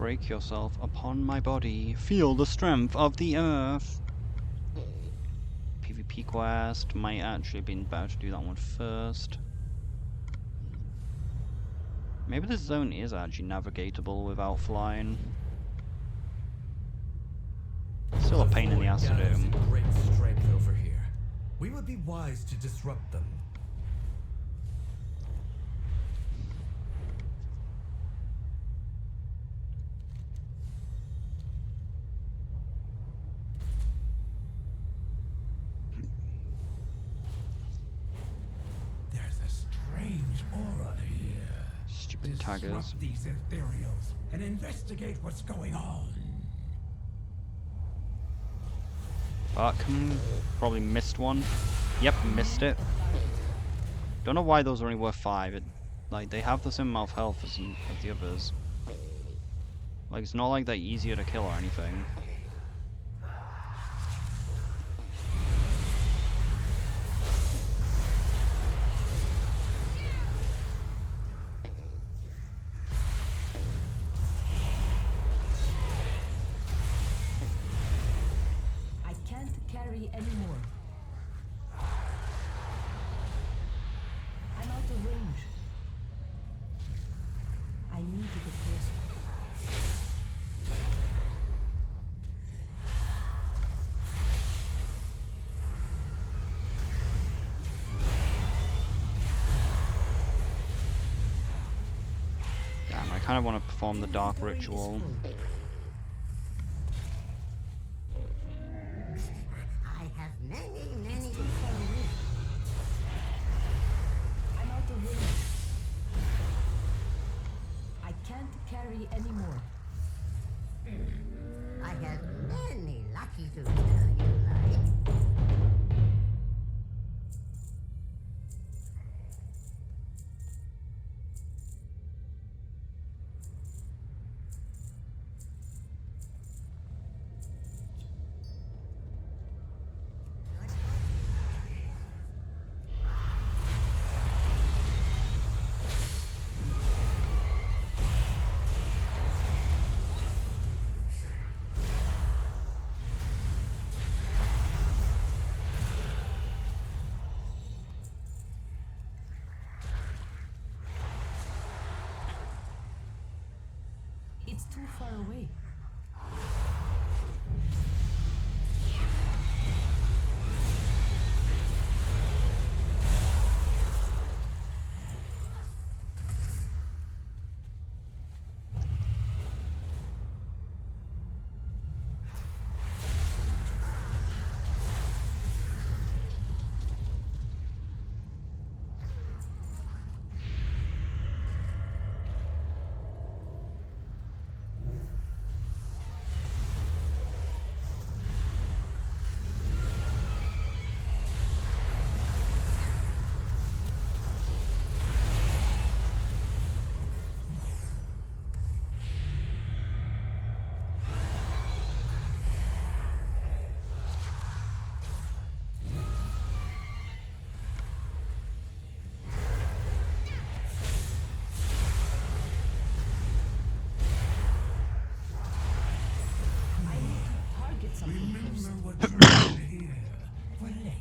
Speaker 1: Break yourself upon my body. Feel the strength of the earth. PvP quest. Might actually have been better to do that one first. Maybe this zone is actually navigatable without flying. Still a pain in the ass to do.
Speaker 12: Great strength over here. We would be wise to disrupt them.
Speaker 3: There's a strange aura here.
Speaker 1: Stupid taggers.
Speaker 3: Disrupt these ethereals and investigate what's going on.
Speaker 1: Probably missed one. Yep, missed it. Don't know why those are only worth 5. Like, they have the same amount of health as the others. Like, it's not like they're easier to kill or anything.
Speaker 2: I can't carry anymore. I'm out of range. I need to get closer.
Speaker 1: Damn, I kind of want to perform the dark ritual.
Speaker 8: I have many
Speaker 2: I'm out of range. I can't carry anymore.
Speaker 8: I have many lucky to tell you like.
Speaker 2: It's too far away. I need to target something first.
Speaker 3: Remember what you did here for later.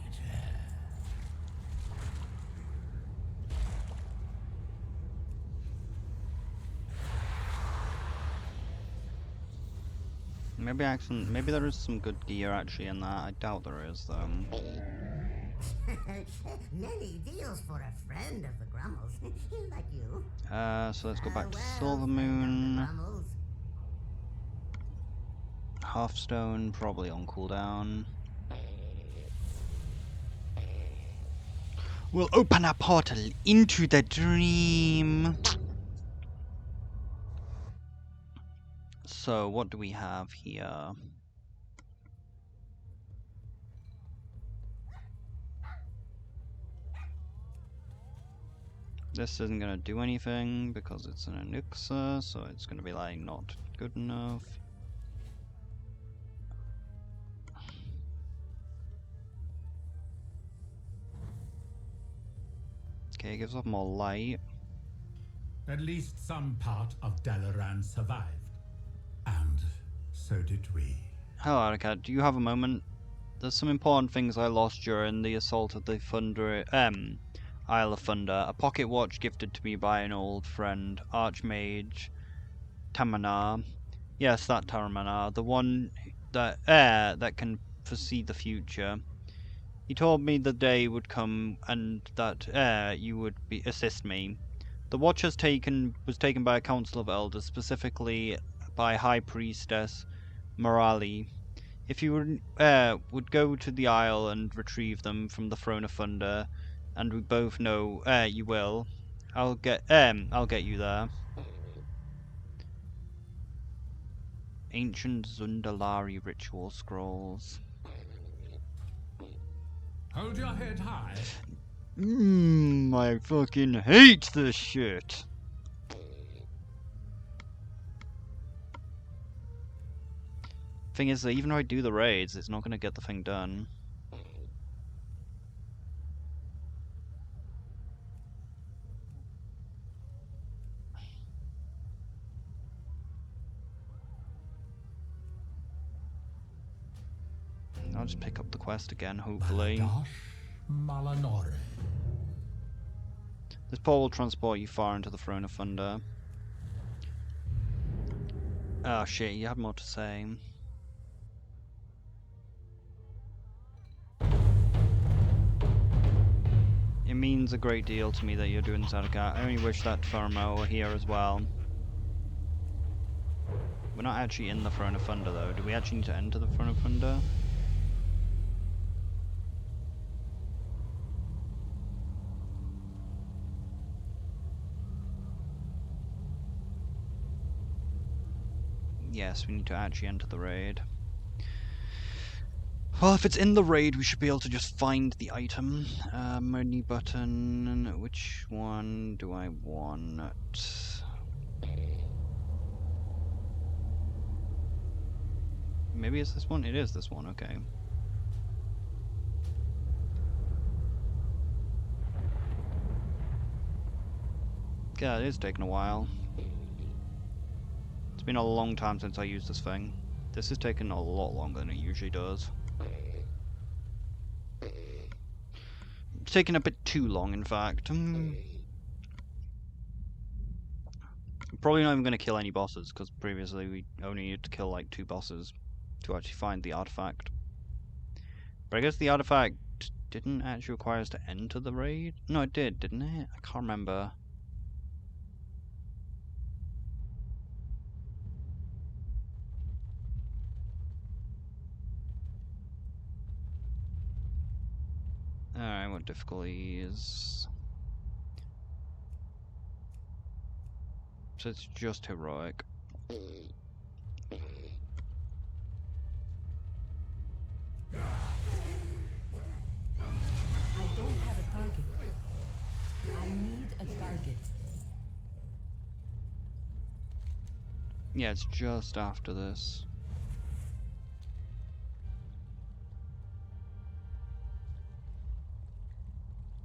Speaker 1: Maybe there is some good gear actually in that. I doubt there is though.
Speaker 8: Many deals for a friend of the Grummles. Like you.
Speaker 1: So let's go back to
Speaker 8: Well,
Speaker 1: Silver
Speaker 8: friend of the
Speaker 1: Moon.
Speaker 8: Grummles.
Speaker 1: Hearthstone probably on cooldown. We'll open a portal into the dream. So what do we have here? This isn't gonna do anything because it's an elixir, so it's gonna be like not good enough. Okay, it gives off more light.
Speaker 13: At least some part of Dalaran survived.
Speaker 11: So did we.
Speaker 1: Hello, Arakat. Do you have a moment? There's some important things I lost during the assault of the Isle of Thunder. A pocket watch gifted to me by an old friend, Archmage Tamanar. Yes, that Tamanar, the one that can foresee the future. He told me the day would come and that you would assist me. The watch was taken by a council of elders, specifically by High Priestess Morali. If you would go to the Isle and retrieve them from the Throne of Thunder, and we both know you will, I'll get you there. Ancient Zundalari ritual scrolls.
Speaker 4: Hold your head high.
Speaker 1: I fucking hate this shit. Thing is that even if I do the raids, it's not gonna get the thing done. I'll just pick up the quest again, hopefully. This pole will transport you far into the Throne of Thunder. Oh shit, you had more to say. It means a great deal to me that you're doing this, Arakat. I only wish that Thermo were here as well. We're not actually in the Throne of Thunder though. Do we actually need to enter the Throne of Thunder? Yes, we need to actually enter the raid. Well, if it's in the raid, we should be able to just find the item. Money button. Which one do I want? Maybe it's this one? It is this one, okay. Yeah, it is taking a while. It's been a long time since I used this thing. This has taken a lot longer than it usually does. It's taken a bit too long, in fact. Probably not even going to kill any bosses, because previously we only needed to kill like 2 bosses to actually find the artifact. But I guess the artifact didn't actually require us to enter the raid? No, it did, didn't it? I can't remember. Alright, what difficulty is... So it's just heroic.
Speaker 2: I don't have a target. I need a target.
Speaker 1: Yeah, it's just after this.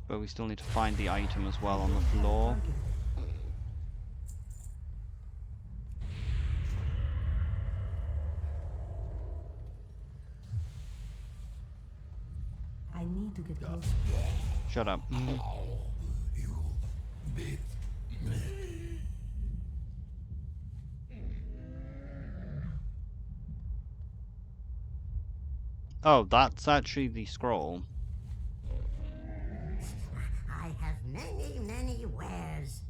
Speaker 1: But we still need to find the item as well on the floor.
Speaker 2: I need to get closer.
Speaker 1: Shut up.
Speaker 3: You bit me.
Speaker 1: Oh, that's actually the scroll.
Speaker 8: I have many, many wares.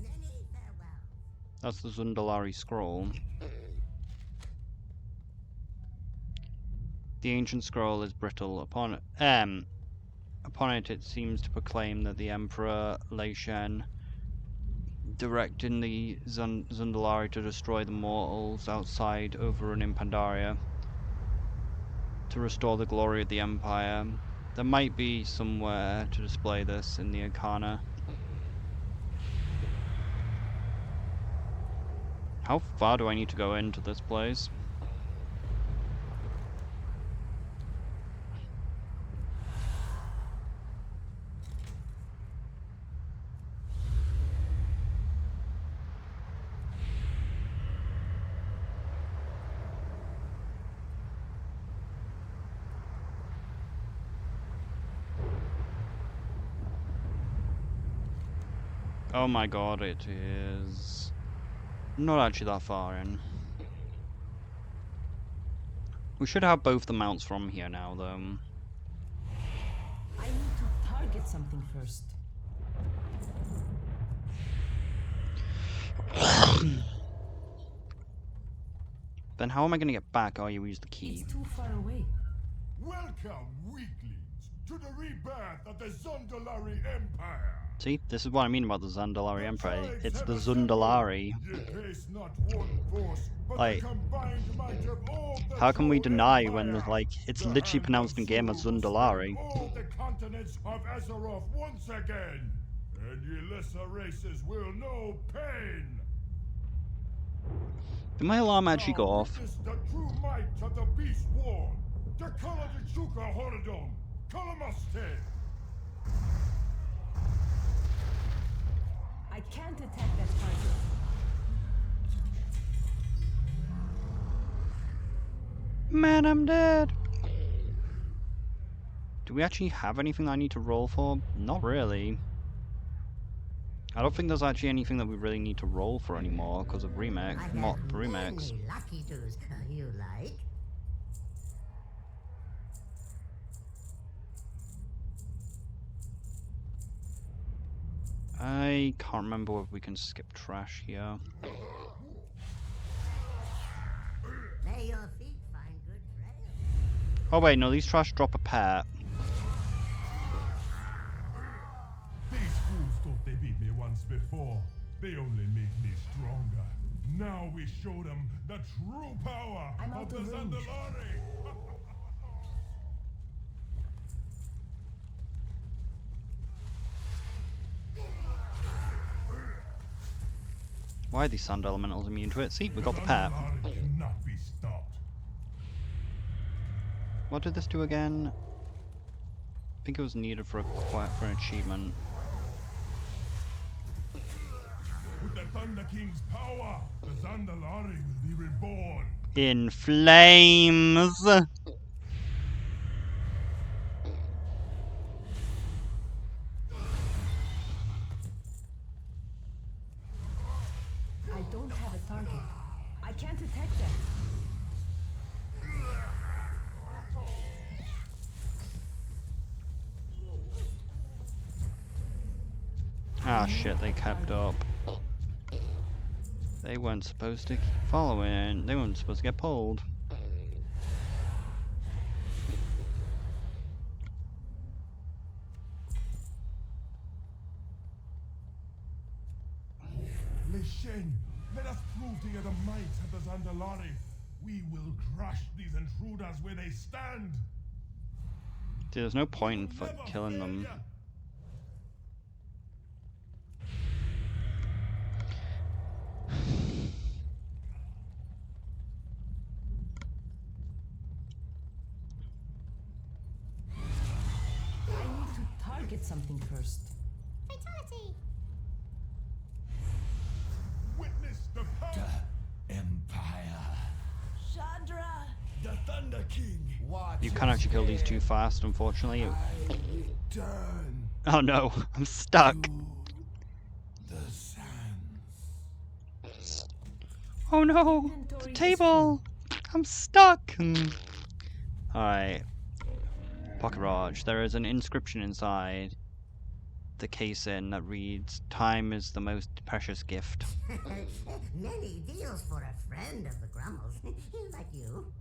Speaker 8: Many farewells.
Speaker 1: That's the Zundalari scroll. The ancient scroll is brittle. Upon it, it seems to proclaim that the Emperor Lei Shen directing the Zundalari to destroy the mortals outside Overrun in Pandaria to restore the glory of the Empire. There might be somewhere to display this in the Arcana. How far do I need to go into this place? Oh my god, it is not actually that far in. We should have both the mounts from here now, though.
Speaker 2: I need to target something first.
Speaker 1: Then how am I going to get back? Oh, you use the key.
Speaker 2: It's too far away.
Speaker 3: Welcome, weaklings, to the rebirth of the Zundalari Empire.
Speaker 1: See, this is what I mean about the Zundalari Empire. It's the Zundalari. Like, how can we deny when there's like, it's literally pronounced in game as Zundalari?
Speaker 3: All the continents of Azeroth once again, and ye lesser races will know pain.
Speaker 1: Did my alarm actually go off?
Speaker 3: The true might of the Beast War, the Kala de Chuka Horadon, Kalamaste.
Speaker 2: I can't attack that target.
Speaker 1: Man, I'm dead. Do we actually have anything I need to roll for? Not really. I don't think there's actually anything that we really need to roll for anymore because of remix, not remix.
Speaker 8: Many lucky twos you like.
Speaker 1: I can't remember if we can skip trash here.
Speaker 8: May your feet find good trail.
Speaker 1: Oh wait, no, these trash drop a pet.
Speaker 3: These fools thought they beat me once before. They only make me stronger. Now we show them the true power
Speaker 2: I'm
Speaker 3: of
Speaker 2: out
Speaker 3: the
Speaker 2: of range.
Speaker 3: Zandalari.
Speaker 1: Why are these sand elementals immune to it? See, we got the pet.
Speaker 3: Zandalari cannot be stopped.
Speaker 1: What did this do again? I think it was needed for an achievement.
Speaker 3: With the Thunder King's power, the Zandalari will be reborn.
Speaker 1: In flames!
Speaker 2: I don't have a target. I can't attack that.
Speaker 1: Ah shit, they kept up. They weren't supposed to keep following. They weren't supposed to get pulled.
Speaker 3: Lishen, let us prove to you the might of the Zandalari. We will crush these intruders where they stand.
Speaker 1: Dude, there's no point in killing them.
Speaker 2: I need to target something first.
Speaker 5: Fatality!
Speaker 3: Witness the power.
Speaker 11: Empire.
Speaker 5: Chandra!
Speaker 11: The Thunder King. Watch
Speaker 1: You can't actually kill these too fast, unfortunately.
Speaker 3: Return
Speaker 1: Oh no, I'm stuck.
Speaker 3: to the sands.
Speaker 1: Oh no, the table! I'm stuck! Alright. Pocket Raj. There is an inscription inside the casing that reads, "Time is the most precious gift."
Speaker 8: Many deals for a friend of the Grummels, like you.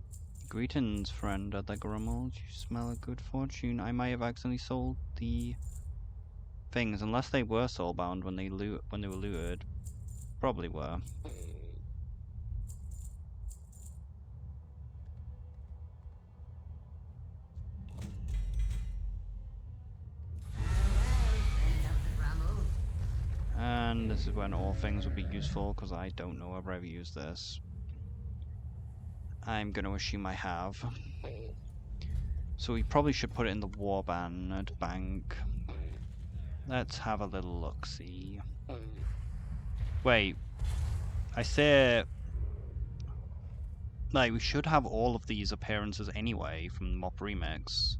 Speaker 1: Greetings, friend of the Grummels. You smell a good fortune. I might have accidentally sold the things, unless they were soulbound when they were looted. Probably were. And this is when all things would be useful, because I don't know if I've ever used this. I'm going to assume I have. So we probably should put it in the warband bank. Let's have a little look-see. Wait. I say... Like, we should have all of these appearances anyway from the Mop Remix.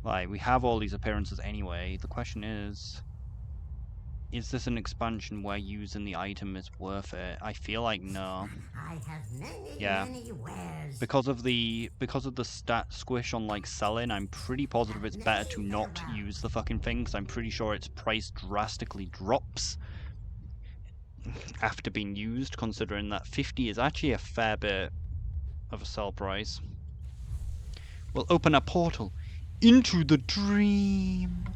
Speaker 1: Like, we have all these appearances anyway. The question is this an expansion where using the item is worth it? I feel like no.
Speaker 8: I have many,
Speaker 1: Yeah.
Speaker 8: many wares.
Speaker 1: Because of the stat squish on like selling, I'm pretty positive it's better to not use the fucking thing, because I'm pretty sure its price drastically drops after being used, considering that 50 is actually a fair bit of a sell price. We'll open a portal into the dream.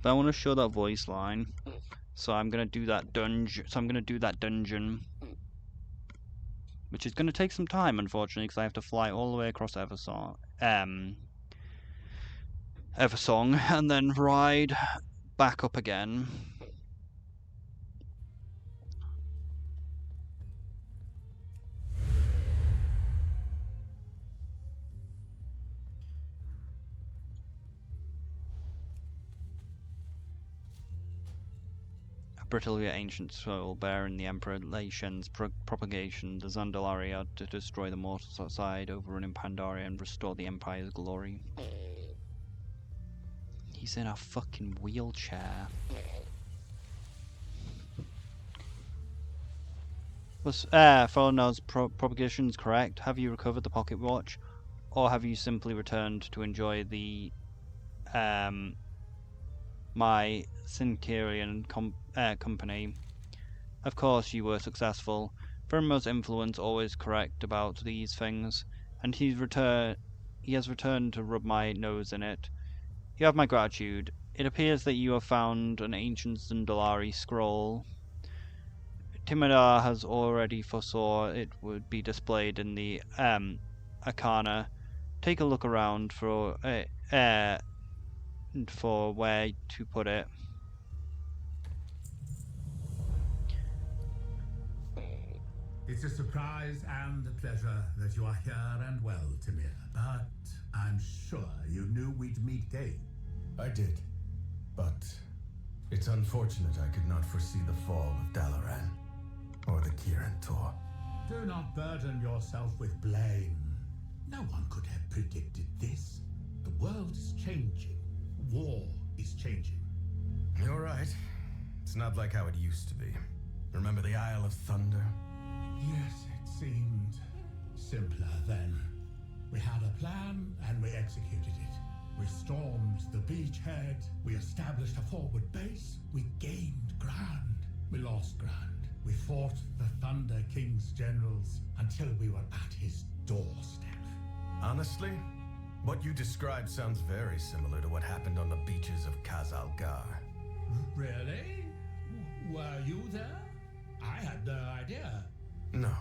Speaker 1: But I want to show that voice line, so I'm gonna do that dungeon. Which is gonna take some time, unfortunately, because I have to fly all the way across Eversong, and then ride back up again. Britalia ancient soil bearing the Emperor Laishen's propagation, the Zandalari are to destroy the mortals outside, overrunning Pandaria and restore the Empire's glory. He's in a fucking wheelchair. Was Felonel's propagation's correct? Have you recovered the pocket watch? Or have you simply returned to enjoy the my Syncarian company? Of course you were successful. Vermo's influence always correct about these things, and he has returned to rub my nose in it. You have my gratitude. It appears that you have found an ancient Zundalari scroll. Timidar has already foresaw it would be displayed in the Arcana. Take a look around for where to put it.
Speaker 3: It's a surprise and a pleasure that you are here and well, Tamir. But I'm sure you knew we'd meet again.
Speaker 11: I did. But it's unfortunate I could not foresee the fall of Dalaran or the Kirin Tor.
Speaker 3: Do not burden yourself with blame. No one could have predicted this. The world is changing. War is changing.
Speaker 11: You're right. It's not like how it used to be. Remember the Isle of Thunder?
Speaker 3: Yes, it seemed simpler then. We had a plan and we executed it. We stormed the beachhead, we established a forward base, we gained ground, we lost ground. We fought the Thunder King's generals until we were at his doorstep.
Speaker 11: Honestly, what you described sounds very similar to what happened on the beaches of Khazalgar.
Speaker 3: Really? Were you there? I had no idea.
Speaker 11: No.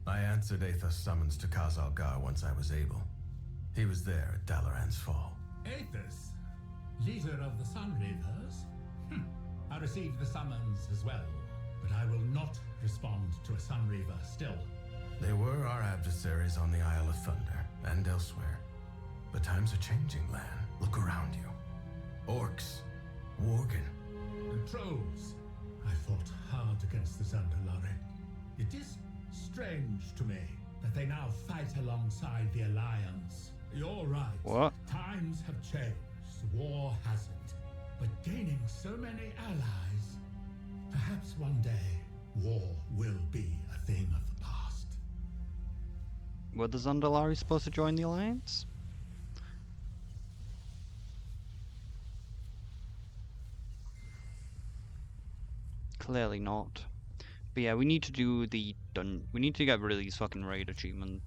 Speaker 11: I answered Aether's summons to Khazalgar once I was able. He was there at Dalaran's fall.
Speaker 3: Aethys, leader of the Sun Reavers? I received the summons as well, but I will not respond to a Sun Reaver still.
Speaker 11: They were our adversaries on the Isle of Thunder and elsewhere. But times are changing, Lan. Look around you. Orcs, Worgen,
Speaker 3: and trolls. I fought hard against the Zandalari. It is strange to me that they now fight alongside the Alliance. You're right.
Speaker 1: What?
Speaker 3: Times have changed. War hasn't. But gaining so many allies, perhaps one day war will be a thing of the past.
Speaker 1: Were the Zandalari supposed to join the Alliance? Clearly not. But yeah, we need to do we need to get rid of these fucking raid achievements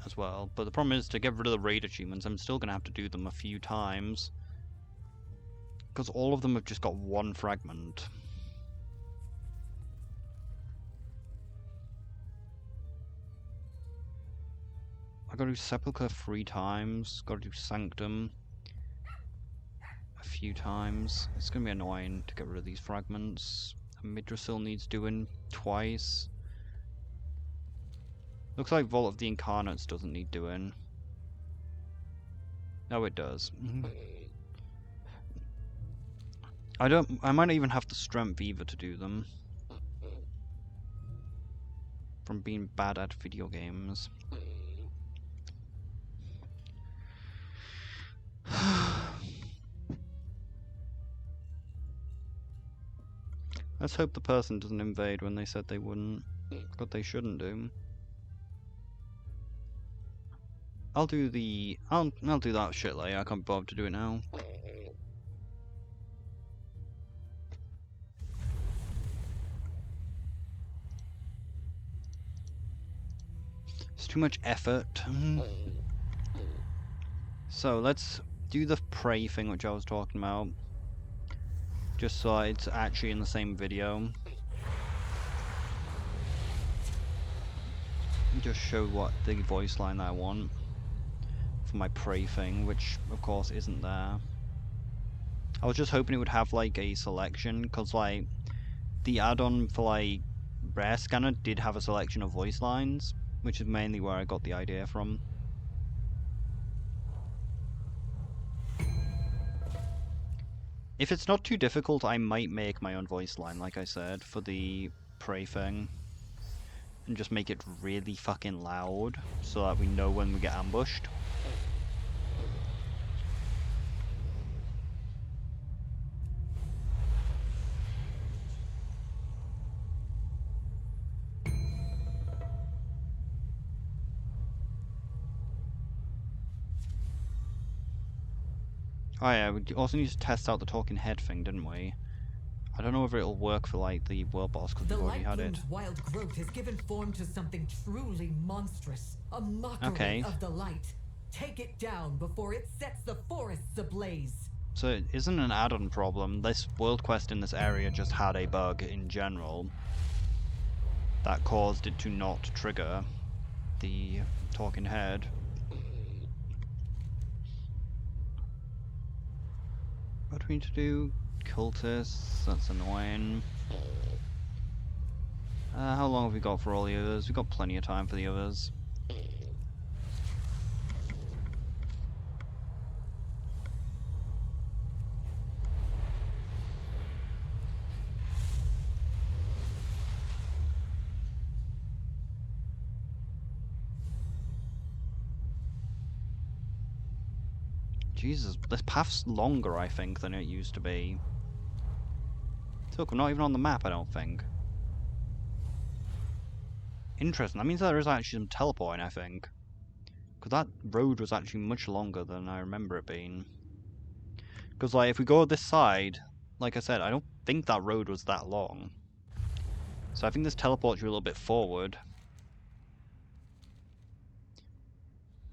Speaker 1: as well. But the problem is, to get rid of the raid achievements, I'm still gonna have to do them a few times, because all of them have just got one fragment. I gotta do Sepulchre 3 times, gotta do Sanctum a few times. It's gonna be annoying to get rid of these fragments. Midrasil needs doing twice. Looks like Vault of the Incarnates doesn't need doing. No, it does. I might not even have the strength either to do them. from being bad at video games. Let's hope the person doesn't invade when they said they wouldn't, but they shouldn't do. I'll do that shit later. I can't bother to do it now. It's too much effort. So let's do the pray thing which I was talking about. Just so it's actually in the same video. Just show what the voice line that I want for my pray thing, which of course isn't there. I was just hoping it would have like a selection, because like the add-on for like Rare Scanner did have a selection of voice lines, which is mainly where I got the idea from. If it's not too difficult, I might make my own voice line, like I said, for the pray thing. And just make it really fucking loud, so that we know when we get ambushed. Oh yeah, we also need to test out the talking head thing, didn't we? I don't know if it'll work for like the world boss, because we've already had it.
Speaker 10: The wild growth has given form to something truly monstrous. A mockery of the light. Take it down before it sets the forests ablaze.
Speaker 1: So it isn't an add-on problem. This world quest in this area just had a bug in general that caused it to not trigger the talking head. What do we need to do? Cultists, that's annoying. How long have we got for all the others? We've got plenty of time for the others. Jesus, this path's longer, I think, than it used to be. Look, we're not even on the map, I don't think. Interesting, that means there is actually some teleporting, I think. Because that road was actually much longer than I remember it being. Because, like, if we go this side, like I said, I don't think that road was that long. So I think this teleports you a little bit forward.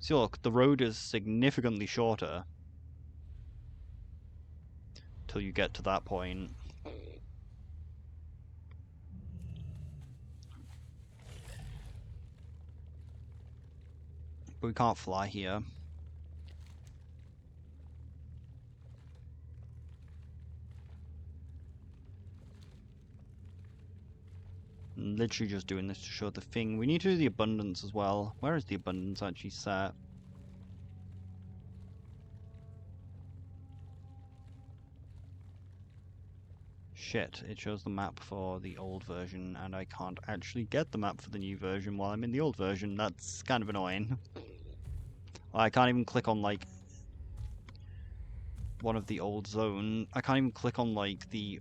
Speaker 1: See, look, the road is significantly shorter. Till you get to that point. But we can't fly here. I'm literally just doing this to show the thing. We need to do the abundance as well. Where is the abundance actually set? Shit, it shows the map for the old version, and I can't actually get the map for the new version while I'm in the old version. That's kind of annoying. I can't even click on, like, one of the old zone. I can't even click on, like, the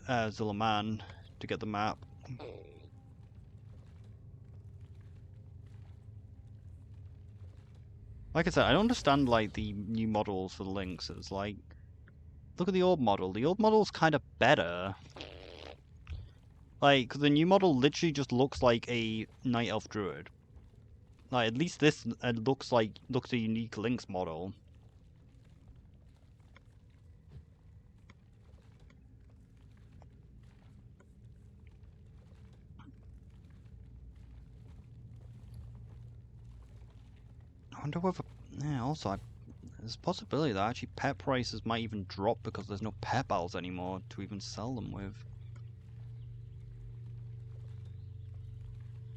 Speaker 1: Zillaman to get the map. Like I said, I don't understand, like, the new models for the links. It's like, look at the old model. The old model's kind of better. Like, the new model literally just looks like a Night Elf Druid. Like, at least this looks a unique Lynx model. I wonder whether... Yeah, also, there's a possibility that actually pet prices might even drop because there's no pet battles anymore to even sell them with.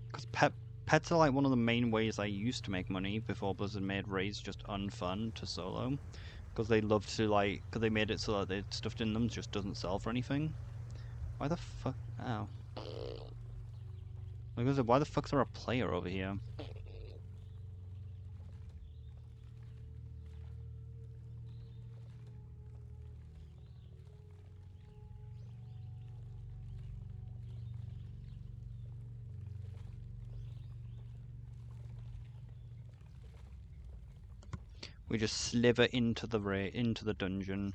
Speaker 1: Because pets are like one of the main ways I used to make money before Blizzard made raids just unfun to solo. Because they love to, like, because they made it so that the stuff in them just doesn't sell for anything. Why the fuck? Ow. Like I said, why the fuck's there a player over here? We just sliver into the dungeon.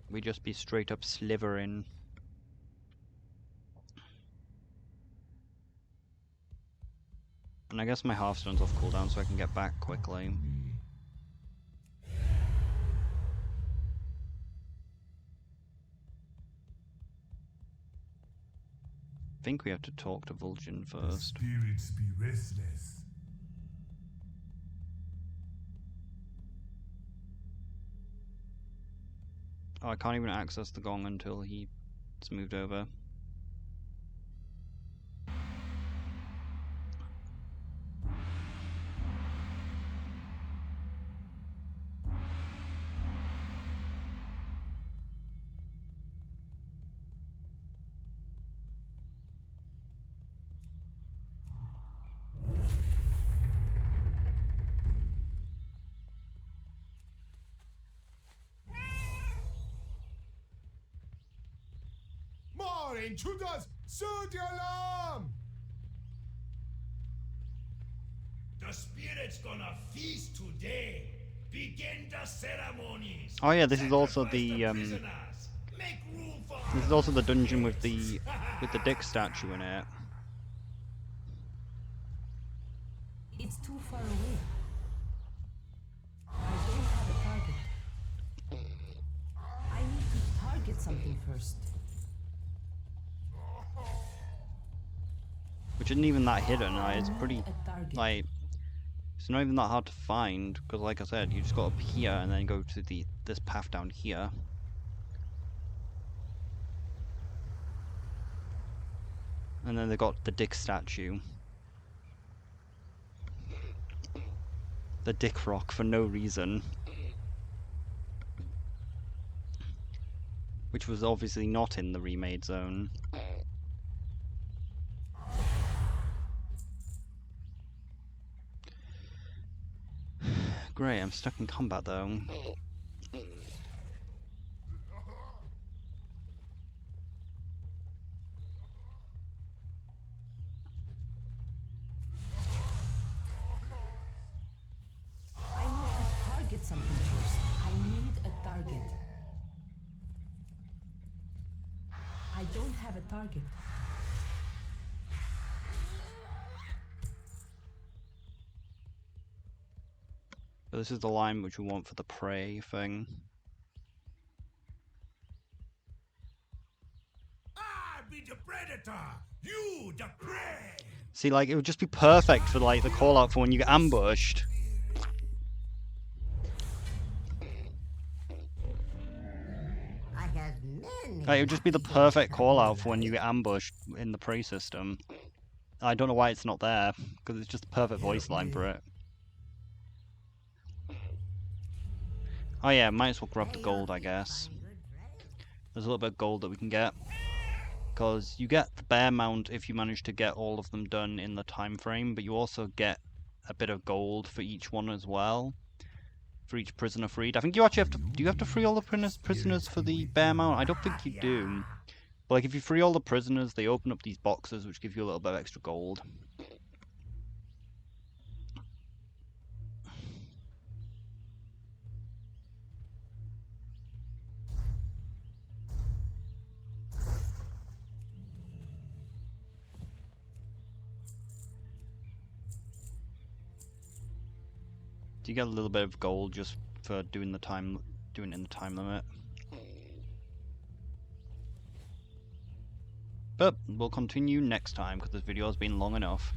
Speaker 1: We just be straight up slivering. And I guess my Hearthstone's off cooldown so I can get back quickly. I think we have to talk to Vulcan first.
Speaker 3: Spirits be restless.
Speaker 1: Oh, I can't even access the gong until he's moved over.
Speaker 3: More intruders! Sound the alarm!
Speaker 13: The spirit's gonna feast today. Begin the ceremonies.
Speaker 1: Oh yeah, this is also the
Speaker 13: Make room for
Speaker 1: this is also the dungeon with the dick statue in it.
Speaker 2: It's too far away. I don't have a target. I need to target something first.
Speaker 1: Which isn't even that hidden, it's pretty, like, it's not even that hard to find, because like I said, you just go up here and then go to this path down here. And then they got the dick statue. The dick rock for no reason. Which was obviously not in the remade zone. Great, I'm stuck in combat though.
Speaker 2: I need to target something first. I need a target. I don't have a target.
Speaker 1: But this is the line which we want for the prey thing.
Speaker 13: I be the predator. You the prey.
Speaker 1: See, like, it would just be perfect for, like, the call-out for when you get ambushed.
Speaker 8: I have many.
Speaker 1: Like, it would just be the perfect call-out for when you get ambushed in the prey system. I don't know why it's not there, because it's just the perfect voice line for it. Oh yeah, might as well grab the gold, I guess. There's a little bit of gold that we can get. Because you get the bear mount if you manage to get all of them done in the time frame, but you also get a bit of gold for each one as well. For each prisoner freed. I think you actually have to... Do you have to free all the prisoners for the bear mount? I don't think you do. But like, if you free all the prisoners, they open up these boxes which give you a little bit of extra gold. Do you get a little bit of gold just for doing it in the time limit? But we'll continue next time because this video has been long enough.